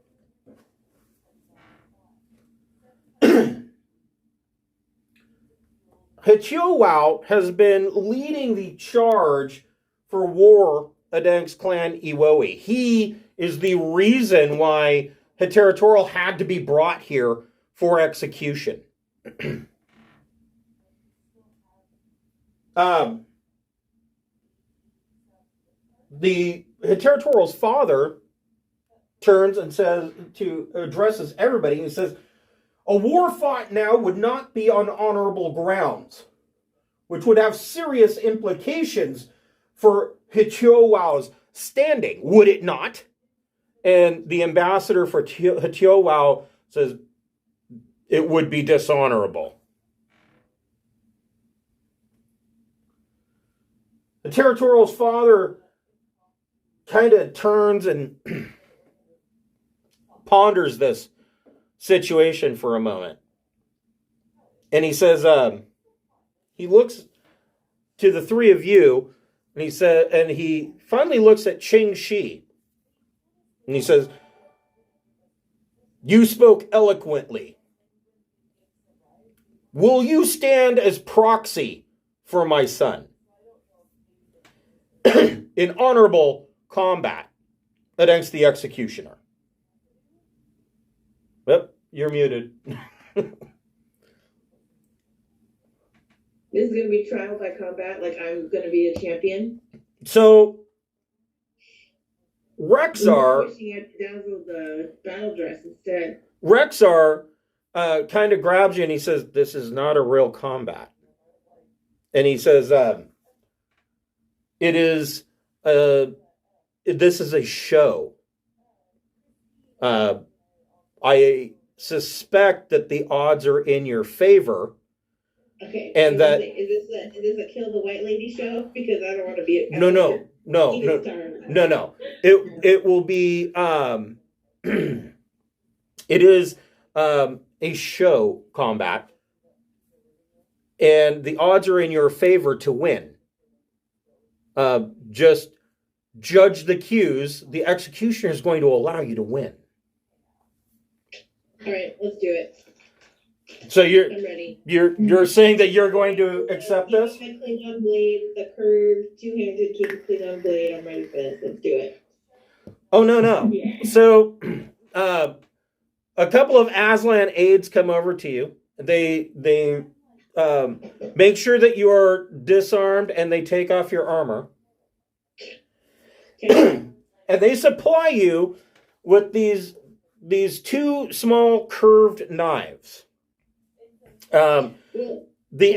Hitchowao has been leading the charge for war against Clan Iwoe. He is the reason why Hiteratorial had to be brought here for execution. The Hiteratorial's father turns and says addresses everybody, and he says, "A war fought now would not be on honorable grounds, which would have serious implications for Hitiowao's standing, would it not?" And the ambassador for Hitiowao says, "It would be dishonorable." The territorial's father kind of turns and ponders this situation for a moment. And he says, he looks to the three of you, and he finally looks at Ching Shi. And he says, "You spoke eloquently. Will you stand as proxy for my son in honorable combat against the executioner?" Yep, you're muted.
This is going to be trial by combat, like I'm going to be a champion.
So, Rexar...
Wishing I had dazzled the battle dress instead.
Rexar kind of grabs you and he says, "This is not a real combat." And he says, this is a show. I suspect that the odds are in your favor.
Okay.
And that...
Is this a kill the white lady show? Because I don't want to be a...
No. It will be, it is a show combat, and the odds are in your favor to win. Just judge the cues. The executioner is going to allow you to win.
All right, let's do it.
So
I'm ready.
you're saying that you're going to accept this?
My Klingon blade, the curved, two-handed Klingon blade. I'm ready for this. Let's do it.
Oh, no.
Yeah.
So, a couple of Aslan aides come over to you. They make sure that you are disarmed, and they take off your armor.
Okay.
And they supply you with these two small curved knives. The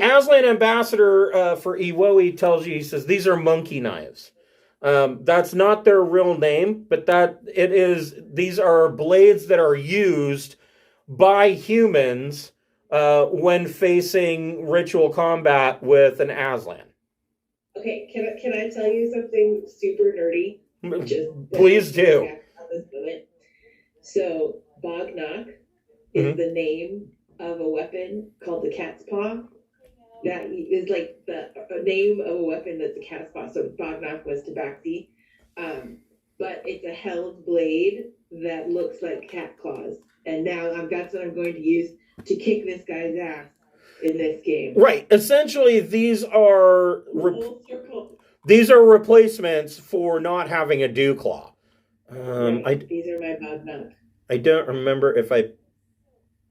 Aslan ambassador for Iwoe tells you, he says, these are monkey knives. That's not their real name, but these are blades that are used by humans when facing ritual combat with an Aslan.
Okay, can I tell you something super nerdy?
Please do.
So, Bognock is the name of a weapon called the cat's paw. That is like the name of a weapon that's a cat's paw. So Bognock was tabaxi. But it's a held blade that looks like cat claws. And now that's what I'm going to use to kick this guy's ass in this game.
Right. Essentially, these are
Full circle.
these are replacements for not having a dew claw.
These are my Bognock.
I don't remember if I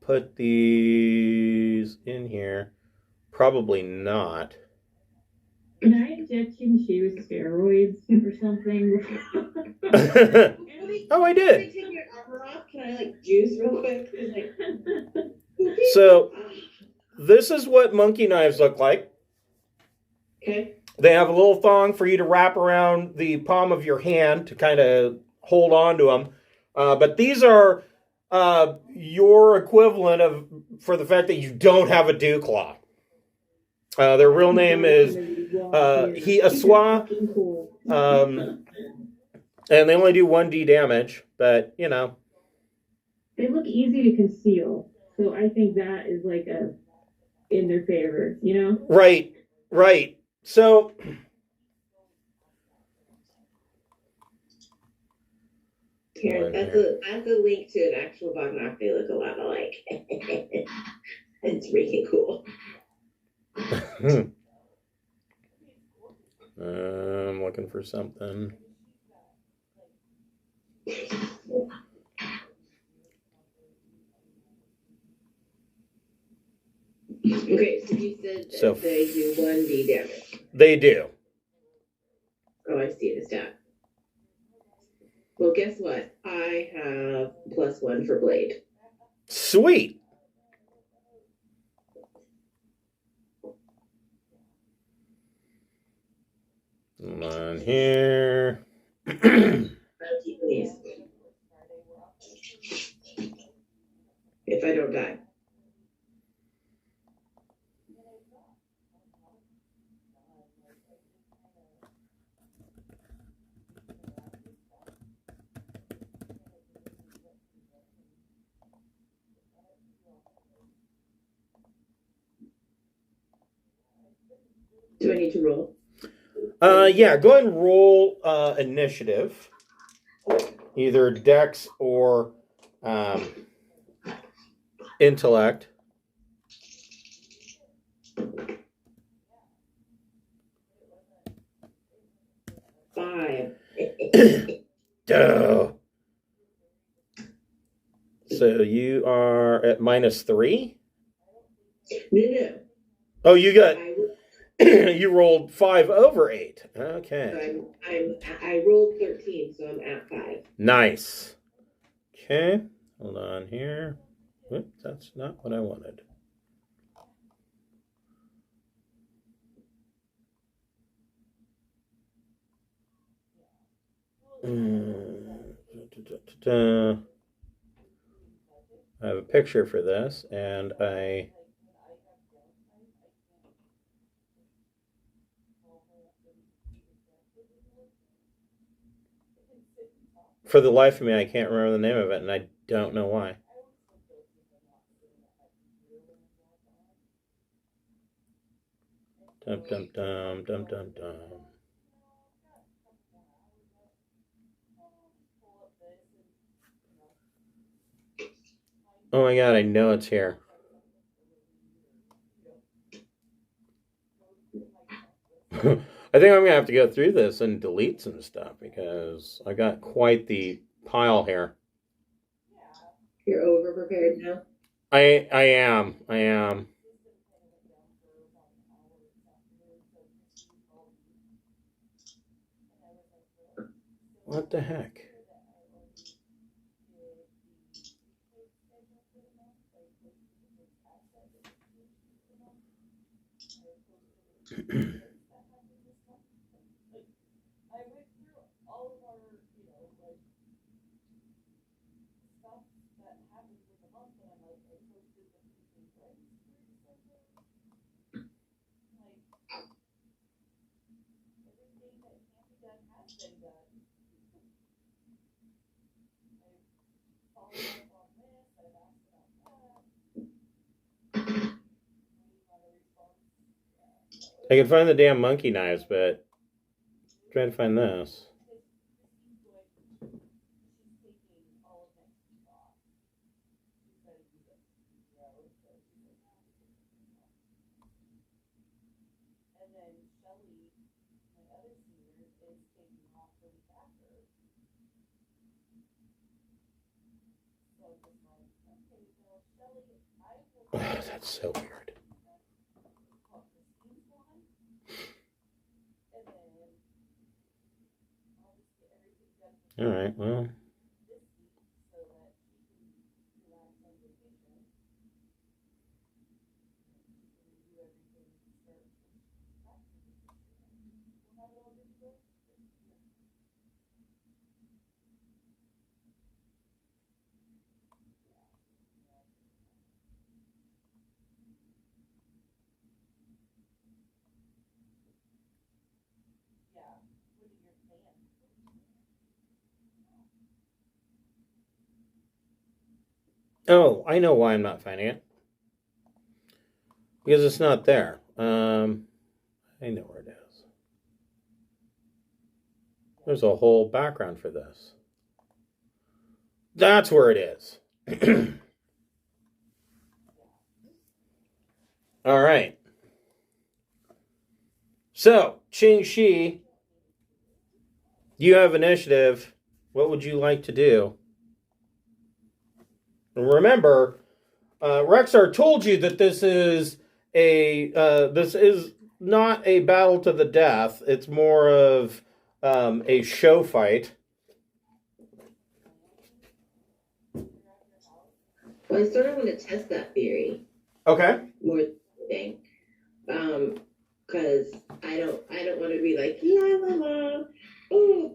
put these in here. Probably not.
Can I inject Ching Shi with steroids or something?
Oh, I
Can I
did.
take your armor off? Can I juice real quick?
So, this is what monkey knives look like.
Okay.
They have a little thong for you to wrap around the palm of your hand to kind of hold on to them. But these are your equivalent for the fact that you don't have a dew claw. Their real name is Hiaswa, and they only do 1d damage, but, you know.
They look easy to conceal, so I think that is in their favor, you know?
Right. So,
Here, that's a link to an actual Bognock. They look a lot alike. It's freaking cool.
I'm looking for something.
Okay, so you said that
So-
they do 1d damage.
They do.
Oh, I see the stat. Well, guess what? I have +1 for blade.
Sweet. Come on here.
I'm keeping these. If I don't die. Do I need to roll?
Yeah, go ahead and roll initiative. Either Dex or intellect.
5.
Duh. So you are at -3?
No.
Oh, you got
I,
you rolled 5 over 8. Okay.
I rolled 13, so I'm at 5.
Nice. Okay. Hold on here. Whoop, that's not what I wanted. I have a picture for this, and for the life of me, I can't remember the name of it, and I don't know why. Dum dum dum dum dum dum. Oh my god, I know it's here. I think I'm gonna have to go through this and delete some stuff because I got quite the pile here.
You're over prepared now?
I am. What the heck? I can find the damn monkey knives, but I'm trying to find this. Oh, that's so weird. All right, well. Oh, I know why I'm not finding it. Because it's not there. I know where it is. There's a whole background for this. That's where it is. All right. So, Ching Shi, you have initiative. What would you like to do? And remember, Rexar told you that this is not a battle to the death. It's more of a show fight.
Well, I sort of want to test that theory
Okay.
more than anything. Because I don't want to be like,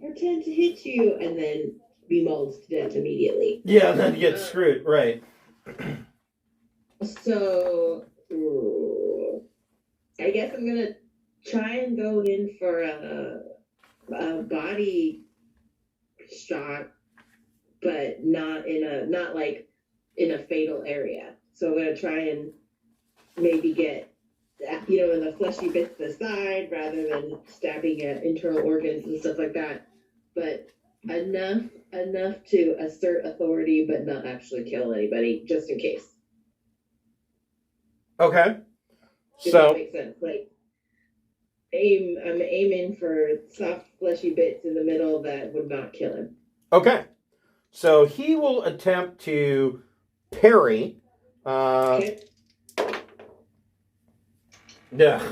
pretend to hit you, and then be mauled to death immediately.
Yeah, then you get screwed. Right.
So, I guess I'm gonna try and go in for a body shot, but not like in a fatal area. So I'm gonna try and maybe get, in the fleshy bits to the side rather than stabbing at internal organs and stuff like that. But enough to assert authority, but not actually kill anybody, just in case.
Okay.
If
So
that makes sense. Like, I'm aiming for soft, fleshy bits in the middle that would not kill him.
okay. So he will attempt to parry.
Okay.
Yeah.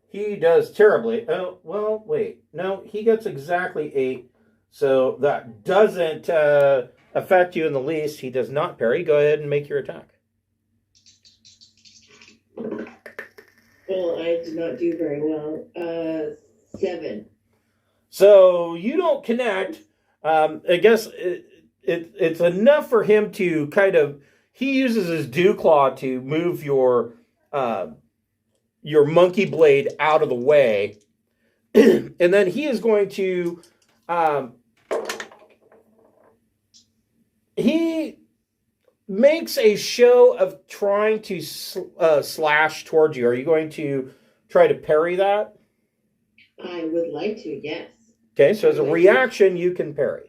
He does terribly. Oh, well, wait. No, he gets exactly 8. So that doesn't affect you in the least. He does not parry. Go ahead and make your attack.
Well, I did not do very well. 7.
So you don't connect. I guess it's enough for him to kind of. He uses his dew claw to move your monkey blade out of the way, and then he is going to. He makes a show of trying to slash towards you. Are you going to try to parry that?
I would like to, yes.
Okay, so as a reaction, you can parry.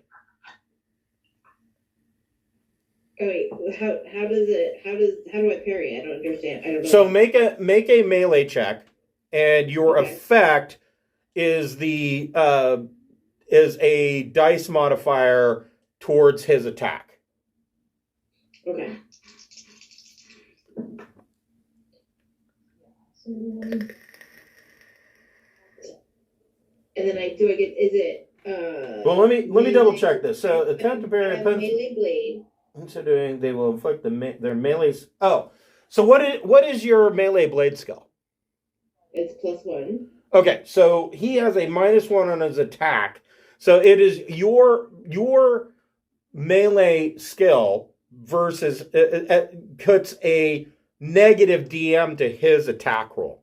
Oh wait, how do I parry? I don't understand. I don't know.
So make a melee check, and your effect is is a dice modifier towards his attack.
Okay. And then is it
Well, let me double check this. So attempt to parry a
melee blade.
Considering they will inflict their melees. Oh, so what is your melee blade skill?
It's +1.
Okay, so he has a -1 on his attack. So it is your melee skill versus puts a negative DM to his attack roll.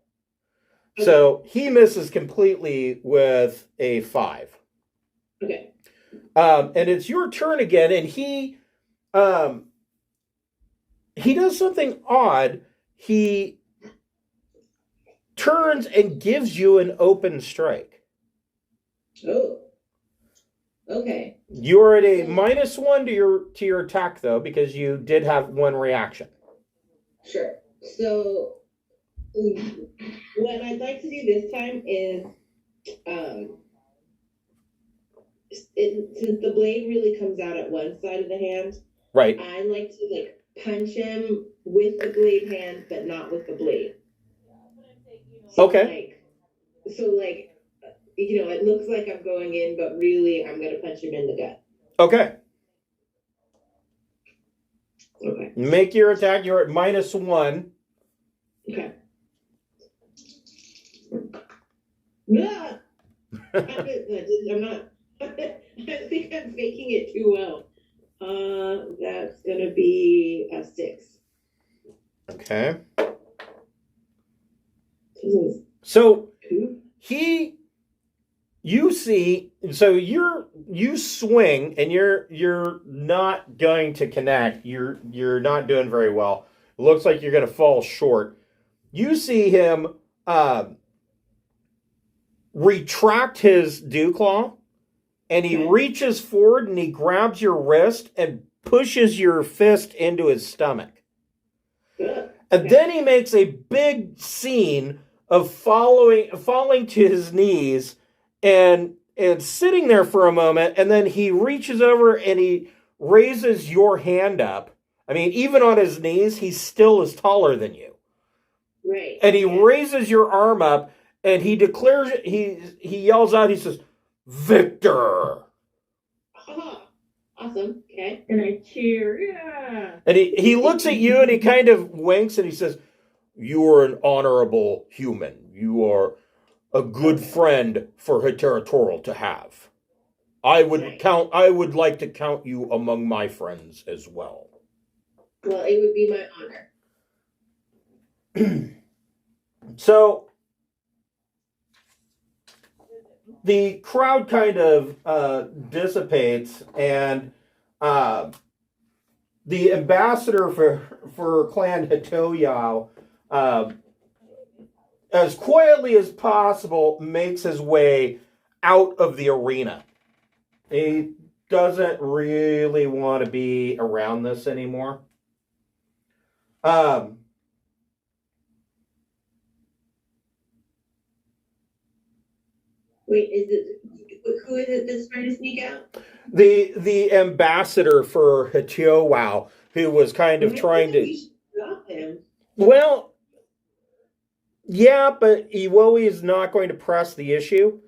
Okay. So he misses completely with a 5.
Okay.
And it's your turn again, and he does something odd. He turns and gives you an open strike.
Oh. Okay.
You're at a -1 to your attack though, because you did have 1 reaction.
Sure. So what I'd like to do this time is since the blade really comes out at one side of the hand,
right?
I like to punch him with the blade hand, but not with the blade. So
okay.
It looks like I'm going in, but really I'm gonna punch him in the gut.
Okay.
Okay.
Make your attack. You're at -1.
Okay. Yeah. I'm not. I think I'm faking it too well. That's gonna be a 6.
Okay.
So
you swing and you're not going to connect. You're not doing very well. It looks like you're going to fall short. You see him retract his dew claw, and he reaches forward and he grabs your wrist and pushes your fist into his stomach. And then he makes a big scene of falling to his knees and sitting there for a moment, and then he reaches over and he raises your hand up. I mean, even on his knees, he still is taller than you.
Right.
And he raises your arm up, and he declares, he yells out, he says, "Victor!"
Oh, awesome. Okay.
And I cheer, yeah.
And he looks at you, and he kind of winks, and he says, "You are an honorable human. You are a good friend for Heterotoral to have. I would like to count you among my friends as well."
Well, it would be my honor.
So the crowd kind of dissipates, and the ambassador for Clan Hitoyao, as quietly as possible, makes his way out of the arena. He doesn't really want to be around this anymore.
Wait, who is it that's trying to sneak out?
The ambassador for Hitoyao, who was kind of trying to...
We should stop him.
Well, yeah, but Iwoe is not going to press the issue.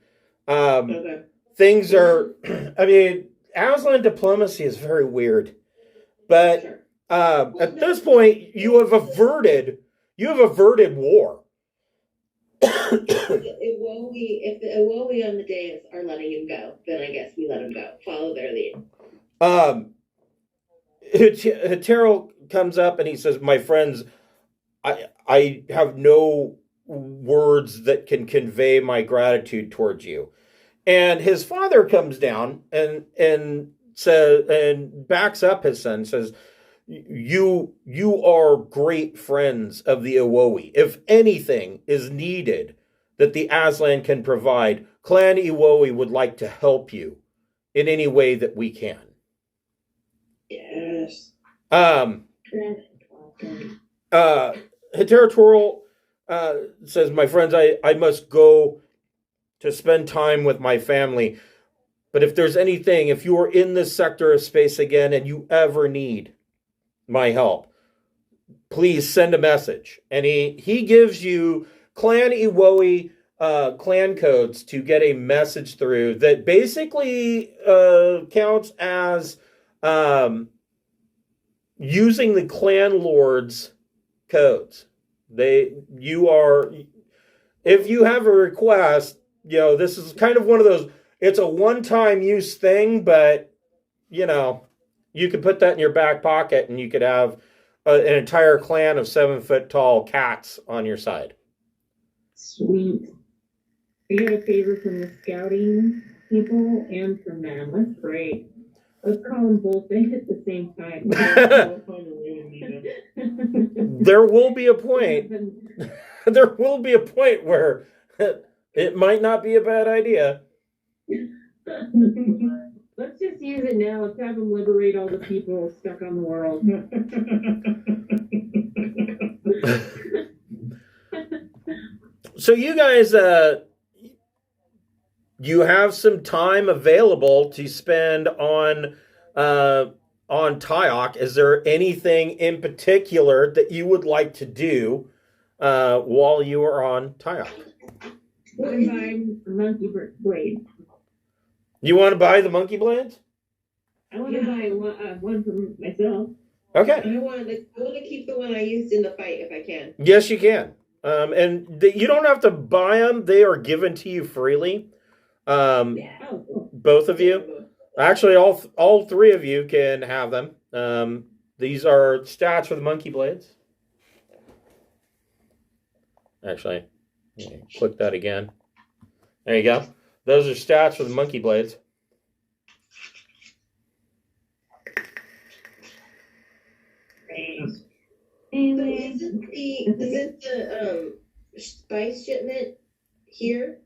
Okay.
Things are... I mean, Aslan diplomacy is very weird. But
Sure.
at this point, you have averted war.
If the Iwoe on the dais are letting him go, then I guess we let him go. Follow their lead.
Hetero comes up and he says, "My friends, I have no words that can convey my gratitude towards you." And his father comes down and says, and backs up his son, says, You are great friends of the Iwoe. If anything is needed that the Aslan can provide, Clan Iwoe would like to help you in any way that we can.
Yes.
Heterotoral says, "My friends, I must go to spend time with my family. But if there's anything, if you are in this sector of space again and you ever need my help, please send a message." And he gives you Clan Iwoe clan codes to get a message through that basically counts as using the clan lord's codes. If you have a request, this is kind of one of those, it's a one-time use thing, but you could put that in your back pocket and you could have an entire clan of 7-foot-tall cats on your side.
Sweet. I got a favor from the scouting people and from them. That's great. Let's call them both in at the same time.
We'll find a way to meet them.
There will be a point. There will be a point where it might not be a bad idea.
Let's just use it now. Let's have them liberate all the people stuck on the world.
So you guys, you have some time available to spend on Tyokh. Is there anything in particular that you would like to do while you are on Tyokh?
What if I'm a monkey blade?
You want to buy the monkey blades?
I want to buy one for myself.
Okay.
I want to keep the one I used in the fight if I can.
Yes, you can. And you don't have to buy them. They are given to you freely.
Yeah.
Oh, cool.
Both of you. Actually, all three of you can have them. These are stats for the monkey blades. Actually, let me click that again. There you go. Those are stats for the monkey blades.
Isn't the spice shipment here?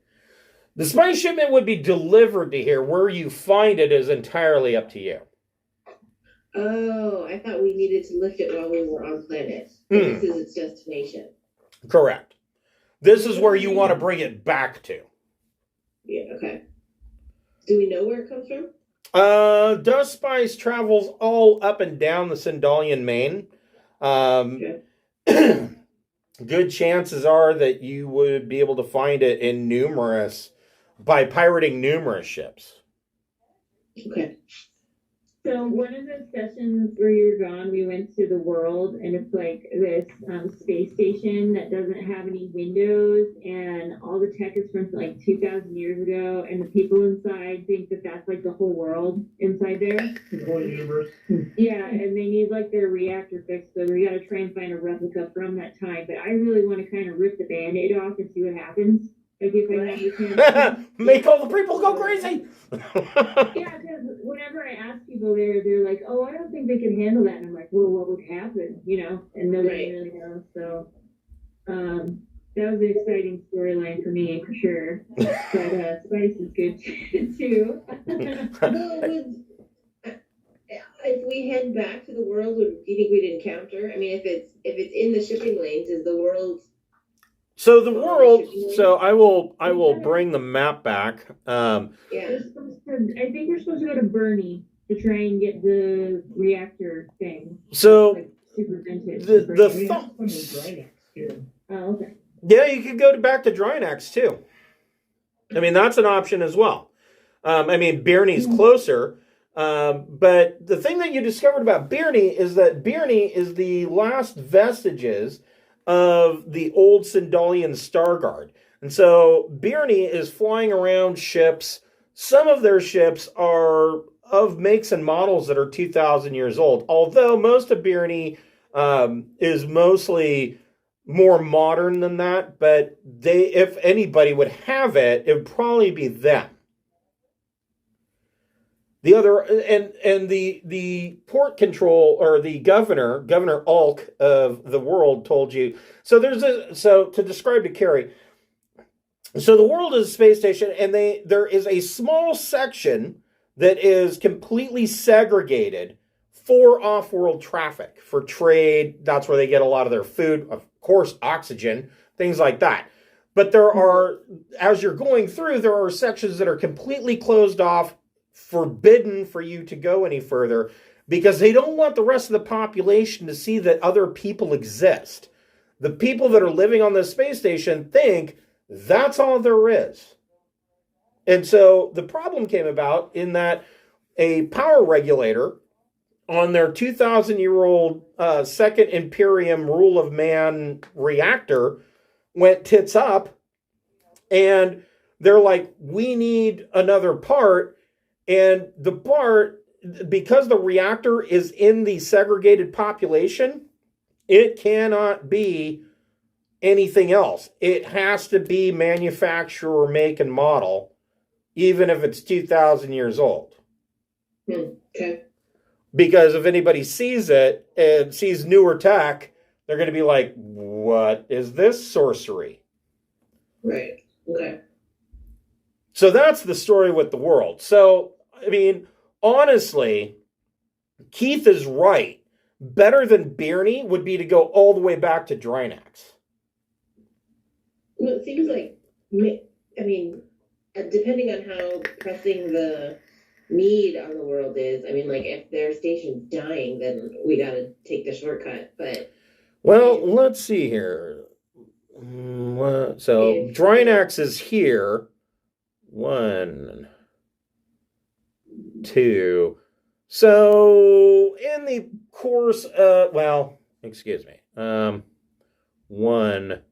The spice shipment would be delivered to here. Where you find it is entirely up to you.
Oh, I thought we needed to lift it while we were on planet. This is its destination.
Correct. This is where you want to bring it back to.
Yeah, okay. Do we know where it comes from?
Dust spice travels all up and down the Sindalian main. Good chances are that you would be able to find it by pirating numerous ships.
Okay.
So one of the sessions where you're gone, we went to the world, and it's like this space station that doesn't have any windows, and all the tech is from like 2,000 years ago, and the people inside think that that's like the whole world inside there.
The whole universe.
Yeah, and they need like their reactor fixed, so we got to try and find a replica from that time. But I really want to kind of rip the Band-Aid off and see what happens. Like if I have the chance.
Make all the people go crazy.
Yeah, because whenever I ask people there, they're like, "Oh, I don't think they can handle that." And I'm like, "Well, what would happen?" You know, and nobody really knows. So, that was an exciting storyline for me for sure. But Spice is good too.
If we head back to the world, do you think we'd encounter? I mean, if it's in the shipping lanes, is the world?
So the world. So I will bring the map back.
Yeah.
I think we're supposed to go to Bernie to try and get the reactor thing.
So
like super vintage. Oh, okay.
Yeah, you could go back to Drinax too. I mean, that's an option as well. I mean, Birney's closer. But the thing that you discovered about Birney is that Birney is the last vestiges of the old Sindalian Starguard. And so Birney is flying around ships. Some of their ships are of makes and models that are 2,000 years old, although most of Birney is mostly more modern than that. But if anybody would have it, it would probably be them. The other and the port control or the Governor Ulk of the world told you. So to describe to Carrie. So the world is a space station, and there is a small section that is completely segregated for off-world traffic, for trade. That's where they get a lot of their food, of course, oxygen, things like that. But there are, as you're going through, there are sections that are completely closed off, forbidden for you to go any further, because they don't want the rest of the population to see that other people exist. The people that are living on this space station think that's all there is. And so the problem came about in that a power regulator on their 2,000-year-old Second Imperium Rule of Man reactor went tits up, and they're like, we need another part. And the part, because the reactor is in the segregated population, it cannot be anything else. It has to be manufacturer, make, and model, even if it's 2,000 years old.
Okay.
Because if anybody sees it and sees newer tech, they're going to be like, what is this sorcery?
Right. Okay.
So that's the story with the world. So, I mean, honestly, Keith is right. Better than Birney would be to go all the way back to Drinax.
Well, it seems like, I mean, depending on how pressing the need on the world is, I mean, like, if their station's dying, then we got to take the shortcut. But
well, let's see here. So Drinax is here. 1, 2. So in the course, excuse me. 1,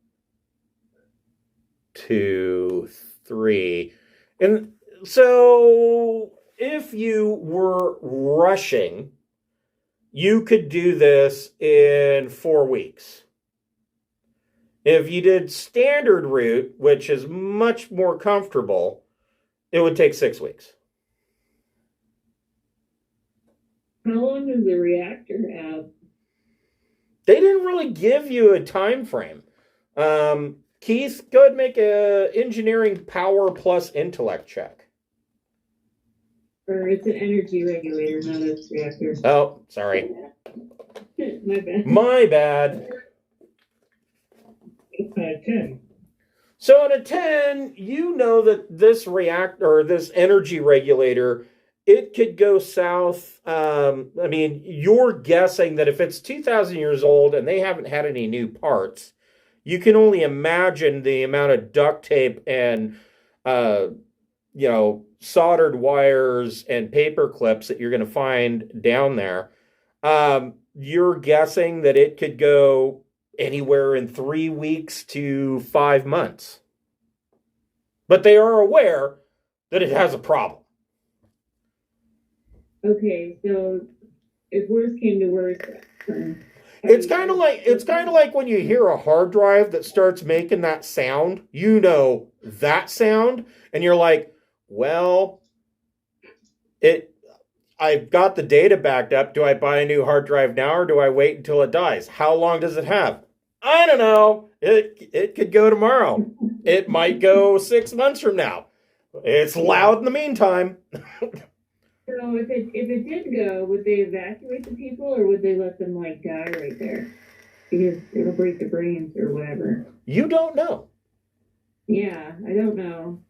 2, 3. And so if you were rushing, you could do this in 4 weeks. If you did standard route, which is much more comfortable, it would take 6 weeks.
How long does the reactor have?
They didn't really give you a time frame. Keith, go ahead and make a engineering power plus intellect check.
Or it's an energy regulator, not a reactor.
Oh, sorry.
My bad.
My bad.
10.
So on a 10, you know that this reactor or this energy regulator, it could go south. I mean, you're guessing that if it's 2,000 years old and they haven't had any new parts, you can only imagine the amount of duct tape and, soldered wires and paper clips that you're going to find down there. You're guessing that it could go anywhere in 3 weeks to 5 months. But they are aware that it has a problem.
Okay, so if worse came to worse,
It's kind of like when you hear a hard drive that starts making that sound, that sound, and you're like, well, I've got the data backed up. Do I buy a new hard drive now or do I wait until it dies? How long does it have? I don't know. It could go tomorrow. It might go 6 months from now. It's loud in the meantime.
So if it did go, would they evacuate the people or would they let them die right there? Because it'll break the brains or whatever.
You don't know.
Yeah, I don't know.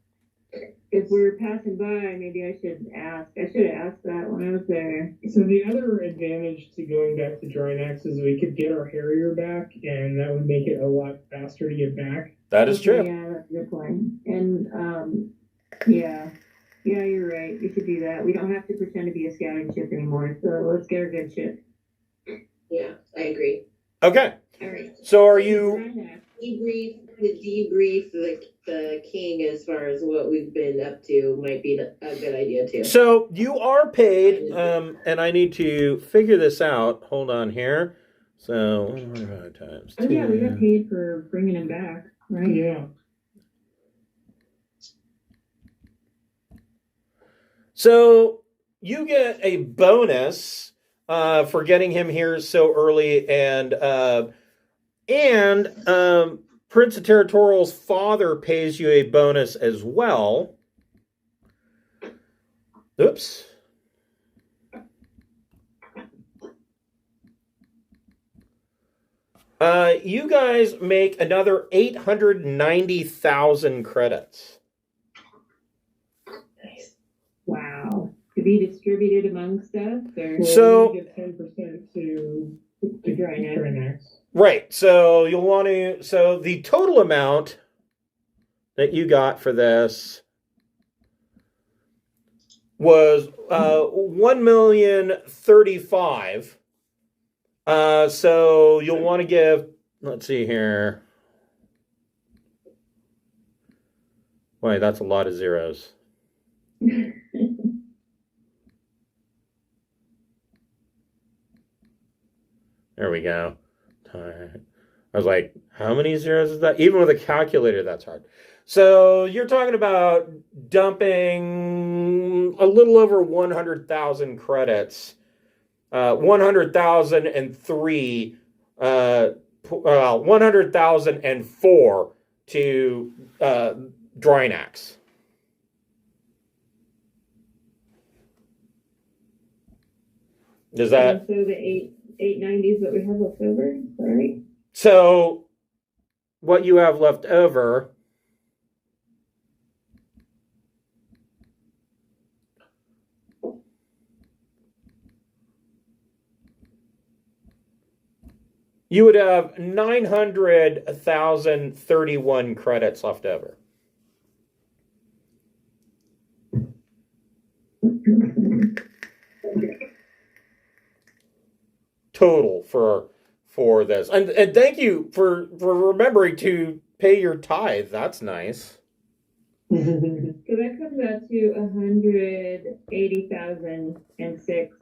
If we're passing by, maybe I should ask. I should have asked that when I was there.
So the other advantage to going back to Drinax is we could get our Harrier back, and that would make it a lot faster to get back.
That is true.
Yeah, that's a good point. And yeah, you're right. We should do that. We don't have to pretend to be a scouting ship anymore. So let's get our good ship.
Yeah, I agree.
Okay.
All right.
So are you...
Debrief the king as far as what we've been up to might be a good idea too.
So you are paid, and I need to figure this out. Hold on here. So 1.5 times 2.
Oh yeah, we got paid for bringing him back, right?
Yeah.
So you get a bonus for getting him here so early, and Prince of Territorial's father pays you a bonus as well. Oops. You guys make another 890,000 credits.
Nice. Wow. To be distributed amongst us, or
So-
we get 10% to
Drinax.
Drinax.
Right. So you'll want to. So the total amount that you got for this was 1,035,000. So you'll want to give. Let's see here. Wait, that's a lot of zeros. There we go. I was like, how many zeros is that? Even with a calculator, that's hard. So you're talking about dumping a little over 100,000 credits. 100,003, 100,004 to Drinax. Does that?
So the 890s that we have left over, right?
So what you have left over you would have 900,031 credits left over. Total for this. And thank you for remembering to pay your tithe. That's nice.
So that comes out to 180,006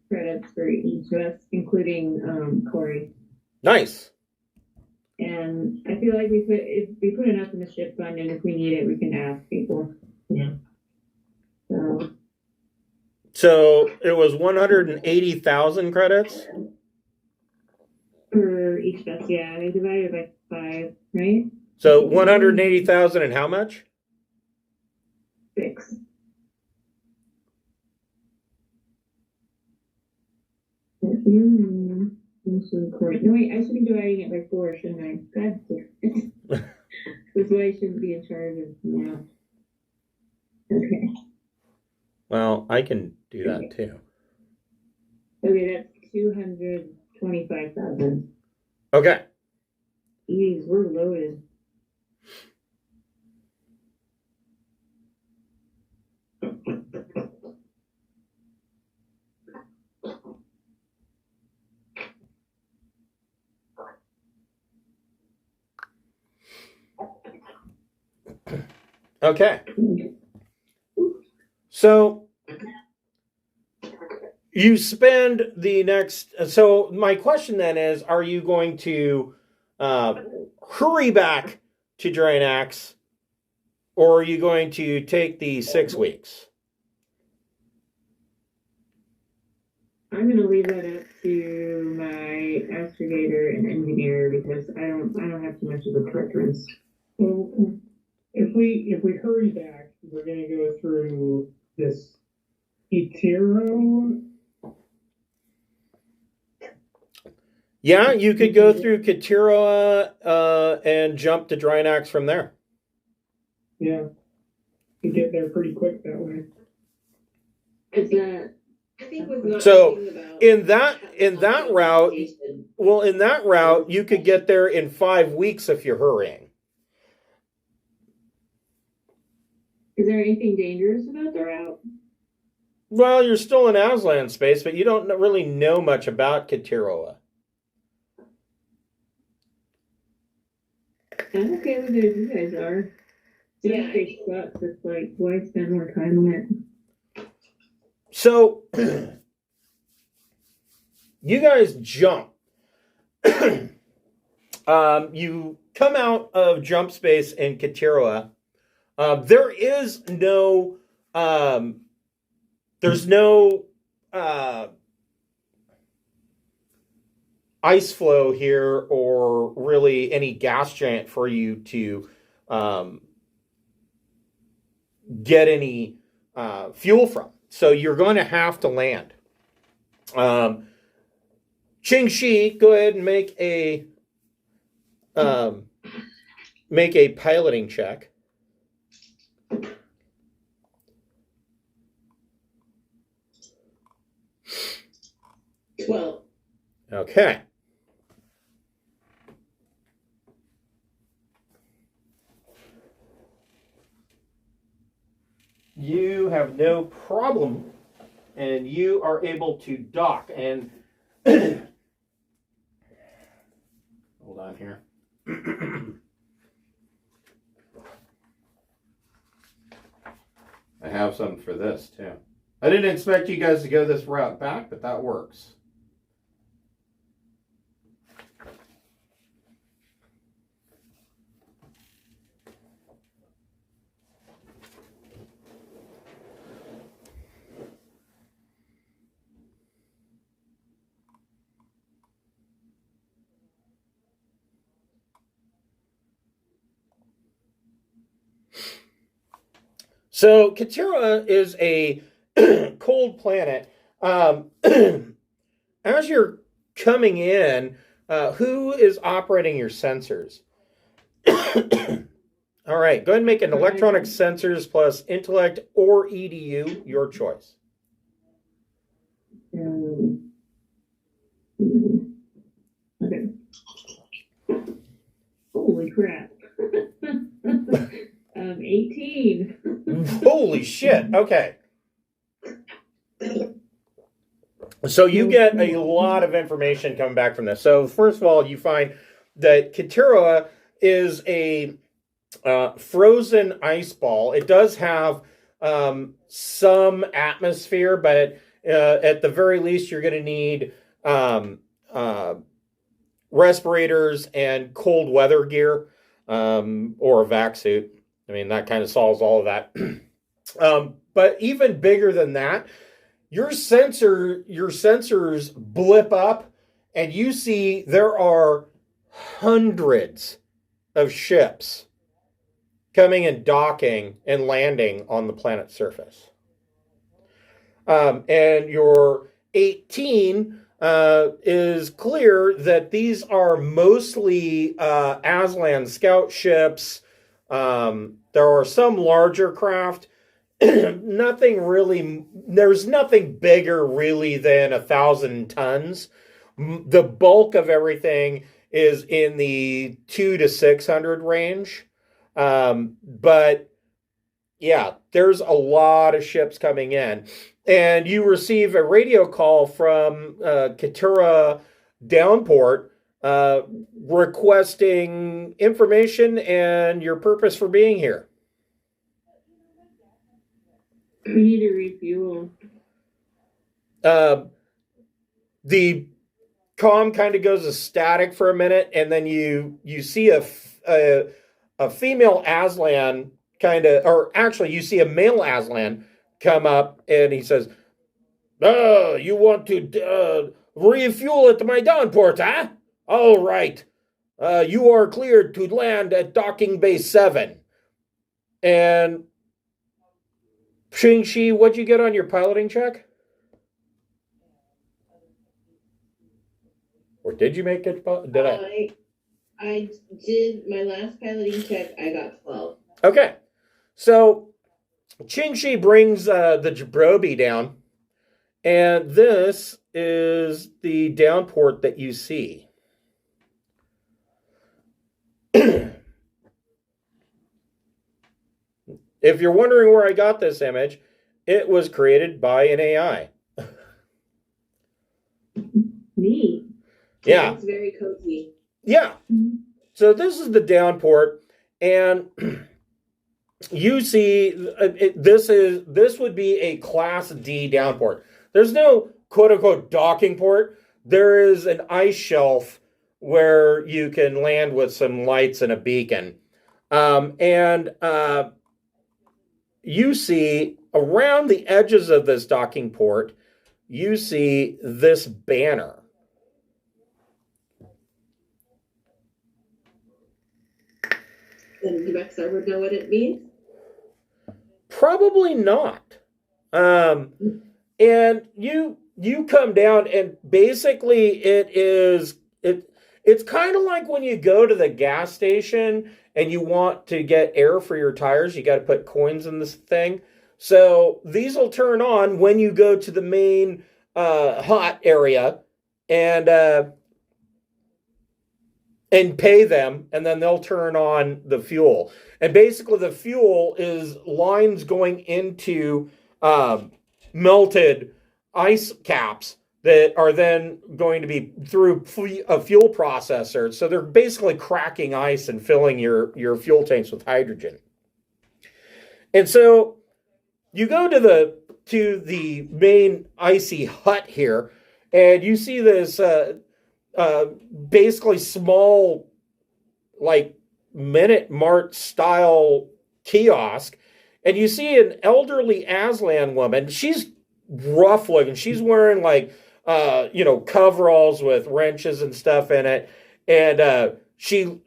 credits for each of us, including Corey.
Nice.
And I feel like if we put enough in the ship fund, and if we need it, we can ask people.
Yeah.
So it was 180,000 credits
For each of us, yeah. They divided by 5, right?
So 180,000 and how much?
6. No, wait, I should be dividing it by 4, shouldn't I? God damn it. This why I shouldn't be in charge of math. Okay.
Well, I can do that too.
Okay, that's 225,000.
Okay.
Jeez, we're loaded.
Okay. So you spend the next. So my question then is: are you going to hurry back to Drinax, or are you going to take the 6 weeks?
I'm gonna leave that up to my astrogator and engineer because I don't have too much of a preference.
Well, if we hurry back, we're gonna go through this Itero.
Yeah, you could go through Katiroa and jump to Drinax from there.
Yeah, you get there pretty quick that way.
Is that
I think was not
So,
thinking about
in that route,
location.
well, in that route, you could get there in 5 weeks if you're hurrying.
is there anything dangerous about the route?
Well, you're still in Aslan space, but you don't really know much about Katiroa.
I'm okay with it if you guys are.
Yeah.
Space sucks. It's like, why spend more time on it?
So, you guys jump. You come out of jump space in Katiroa. There is no, there's no ice flow here or really any gas giant for you to get any fuel from. So you're going to have to land. Ching Shi, go ahead and make a piloting check.
Well,
Okay. You have no problem, and you are able to dock. And hold on here. I have some for this too. I didn't expect you guys to go this route back, but that works. So Katira is a cold planet. As you're coming in, who is operating your sensors? All right, go ahead and make an electronic sensors plus intellect or EDU, your choice.
Okay. Holy crap. 18.
Holy shit. Okay. So you get a lot of information coming back from this. So first of all, you find that Katiroa is a frozen ice ball. It does have some atmosphere, but at the very least, you're going to need respirators and cold weather gear or a vac suit. I mean, that kind of solves all of that. But even bigger than that, your sensors blip up, and you see there are hundreds of ships coming and docking and landing on the planet's surface. And your 18 is clear that these are mostly Aslan scout ships, There are some larger craft. Nothing really, there's nothing bigger really than 1,000 tons. The bulk of everything is in the 200 to 600 range. But yeah, there's a lot of ships coming in. And you receive a radio call from Katura Downport requesting information and your purpose for being here.
We need to refuel.
The comm kind of goes static for a minute, and then you see a female Aslan kind of, or actually you see a male Aslan come up, and he says, you want to refuel at my downport, huh? All right. You are cleared to land at docking bay 7. And Xingxi, what'd you get on your piloting check? Or did you make it?
I did my last piloting check. I got 12.
Okay. So Xingxi brings the Jabrobi down, and this is the downport that you see. If you're wondering where I got this image, it was created by an AI.
Neat.
Yeah.
It's very cozy.
Yeah. So this is the downport, and you see this would be a Class D downport. There's no quote unquote docking port. There is an ice shelf where you can land with some lights and a beacon. You see around the edges of this docking port, you see this banner.
And do Maxar would know what it means?
Probably not. And you come down, and basically it's kind of like when you go to the gas station and you want to get air for your tires, you got to put coins in this thing. So these will turn on when you go to the main hot area and pay them, and then they'll turn on the fuel. And basically the fuel is lines going into melted ice caps that are then going to be through a fuel processor. So they're basically cracking ice and filling your fuel tanks with hydrogen. And so you go to the main icy hut here, and you see this basically small, like Minute Mart style kiosk, and you see an elderly Aslan woman. She's rough looking. She's wearing like coveralls with wrenches and stuff in it, and she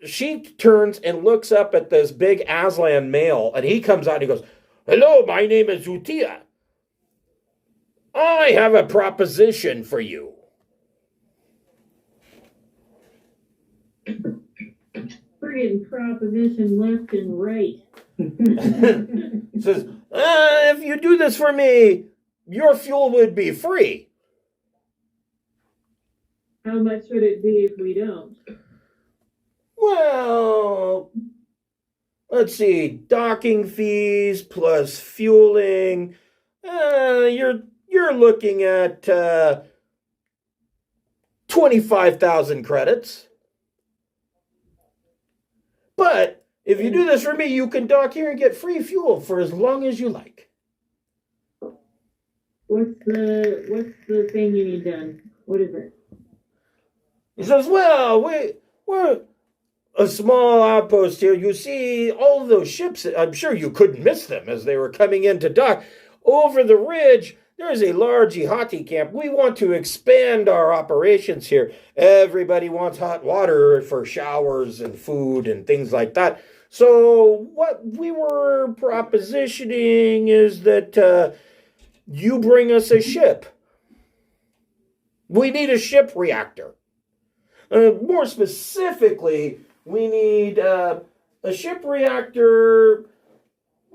turns and looks up at this big Aslan male, and he comes out and he goes, "Hello, my name is Utia. I have a proposition for you."
Friggin' proposition left and right.
Says, if you do this for me, your fuel would be free.
How much would it be if we don't?
Well, let's see, docking fees plus fueling. You're looking at 25,000 credits. But if you do this for me, you can dock here and get free fuel for as long as you like.
What's the thing you need done? What is it?
He says, well, we're a small outpost here. You see all of those ships. I'm sure you couldn't miss them as they were coming in to dock. Over the ridge, there's a large Ihati camp. We want to expand our operations here. Everybody wants hot water for showers and food and things like that. So what we were propositioning is that you bring us a ship. We need a ship reactor. More specifically, we need a ship reactor,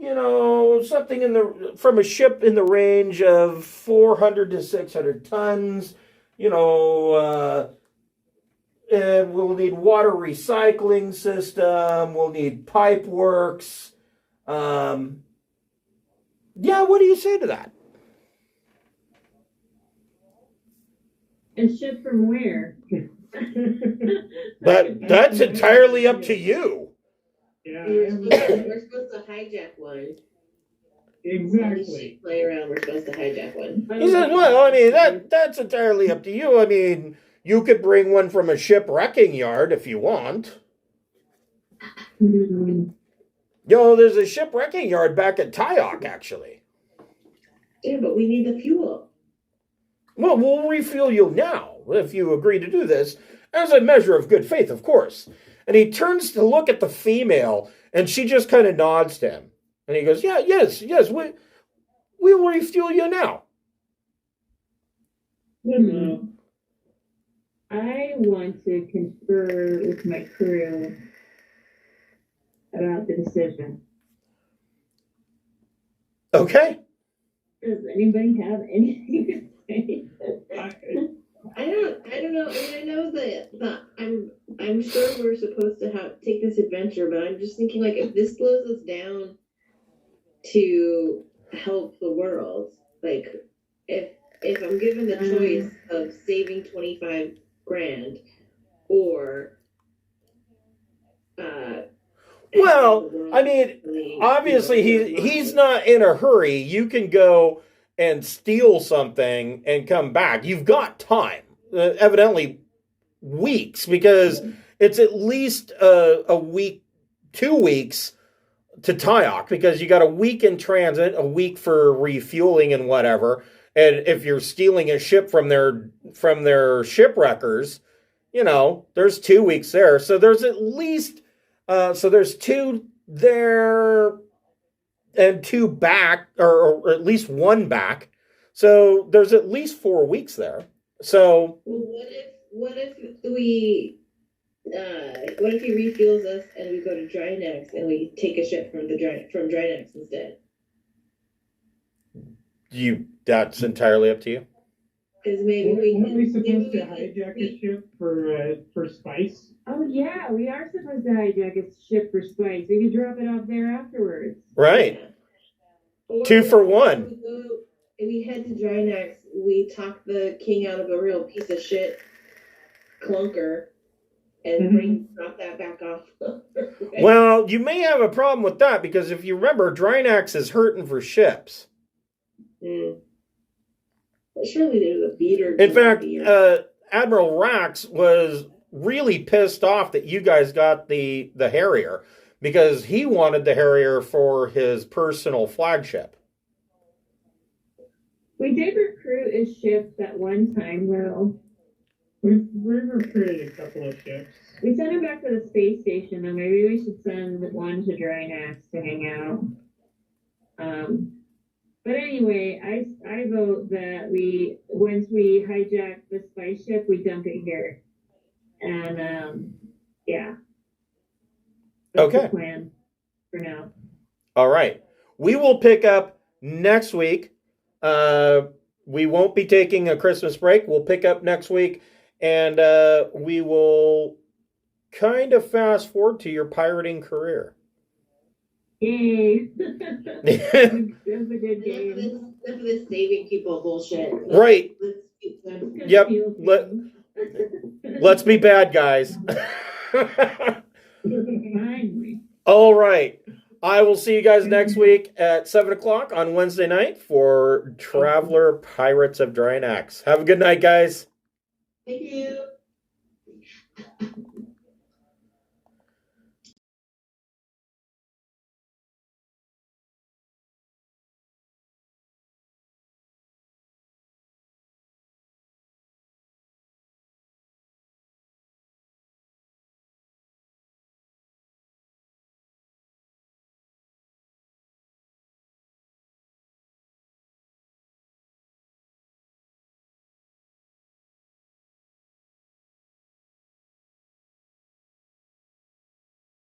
something from a ship in the range of 400 to 600 tons, and we'll need water recycling system. We'll need pipe works. Yeah, what do you say to that?
And ship from where?
That's entirely up to you.
Yeah,
We're supposed to hijack one.
exactly.
Play around. We're supposed to hijack one.
He says, well, I mean, that's entirely up to you. I mean, you could bring one from a shipwrecking yard if you want. There's a shipwrecking yard back at Tyokh, actually.
Yeah, but we need the fuel.
Well, we'll refuel you now, if you agree to do this, as a measure of good faith, of course. And he turns to look at the female, and she just kind of nods to him. And he goes, yes, we will refuel you now.
I want to confer with my crew about the decision.
Okay.
Does anybody have anything to say?
I don't know. I mean, I know that I'm sure we're supposed to take this adventure, but I'm just thinking, like, if this slows us down to help the world, like, if I'm given the choice of saving 25 grand or
well, I mean, obviously he's not in a hurry. You can go and steal something and come back. You've got time, evidently weeks, because it's at least a week, 2 weeks to Tyokh, because you got a week in transit, a week for refueling and whatever. And if you're stealing a ship from their shipwreckers, there's 2 weeks there. So there's at least, there's 2 there and 2 back, or at least 1 back. So there's at least 4 weeks there. So
what if he refuels us and we go to Drinax and we take a ship from Drinax instead?
That's entirely up to you.
Because maybe
Weren't we supposed to hijack a ship for spice?
Oh yeah, we are supposed to hijack a ship for spice. We could drop it off there afterwards.
Right.
Or
2 for 1.
If we head to Drinax, we talk the king out of a real piece of shit clunker and drop that back off.
Well, you may have a problem with that, because if you remember, Drinax is hurting for ships.
But surely there's a beater.
In fact, Admiral Rax was really pissed off that you guys got the Harrier, because he wanted the Harrier for his personal flagship.
We did recruit a ship that one time, though.
We've recruited a couple of ships.
We sent him back to the space station, though. Maybe we should send one to Drinax to hang out. But anyway, I vote that once we hijack the spice ship, we dump it here. And, yeah. That's
Okay.
the plan for now.
All right. We will pick up next week. We won't be taking a Christmas break. We'll pick up next week, and we will kind of fast forward to your pirating career.
Yay! That's a good game.
Enough of this saving people bullshit.
Right.
Let's
Yep. Let's be bad guys.
Finally.
All right. I will see you guys next week at 7 o'clock on Wednesday night for Traveler Pirates of Drinax. Have a good night, guys.
Thank you.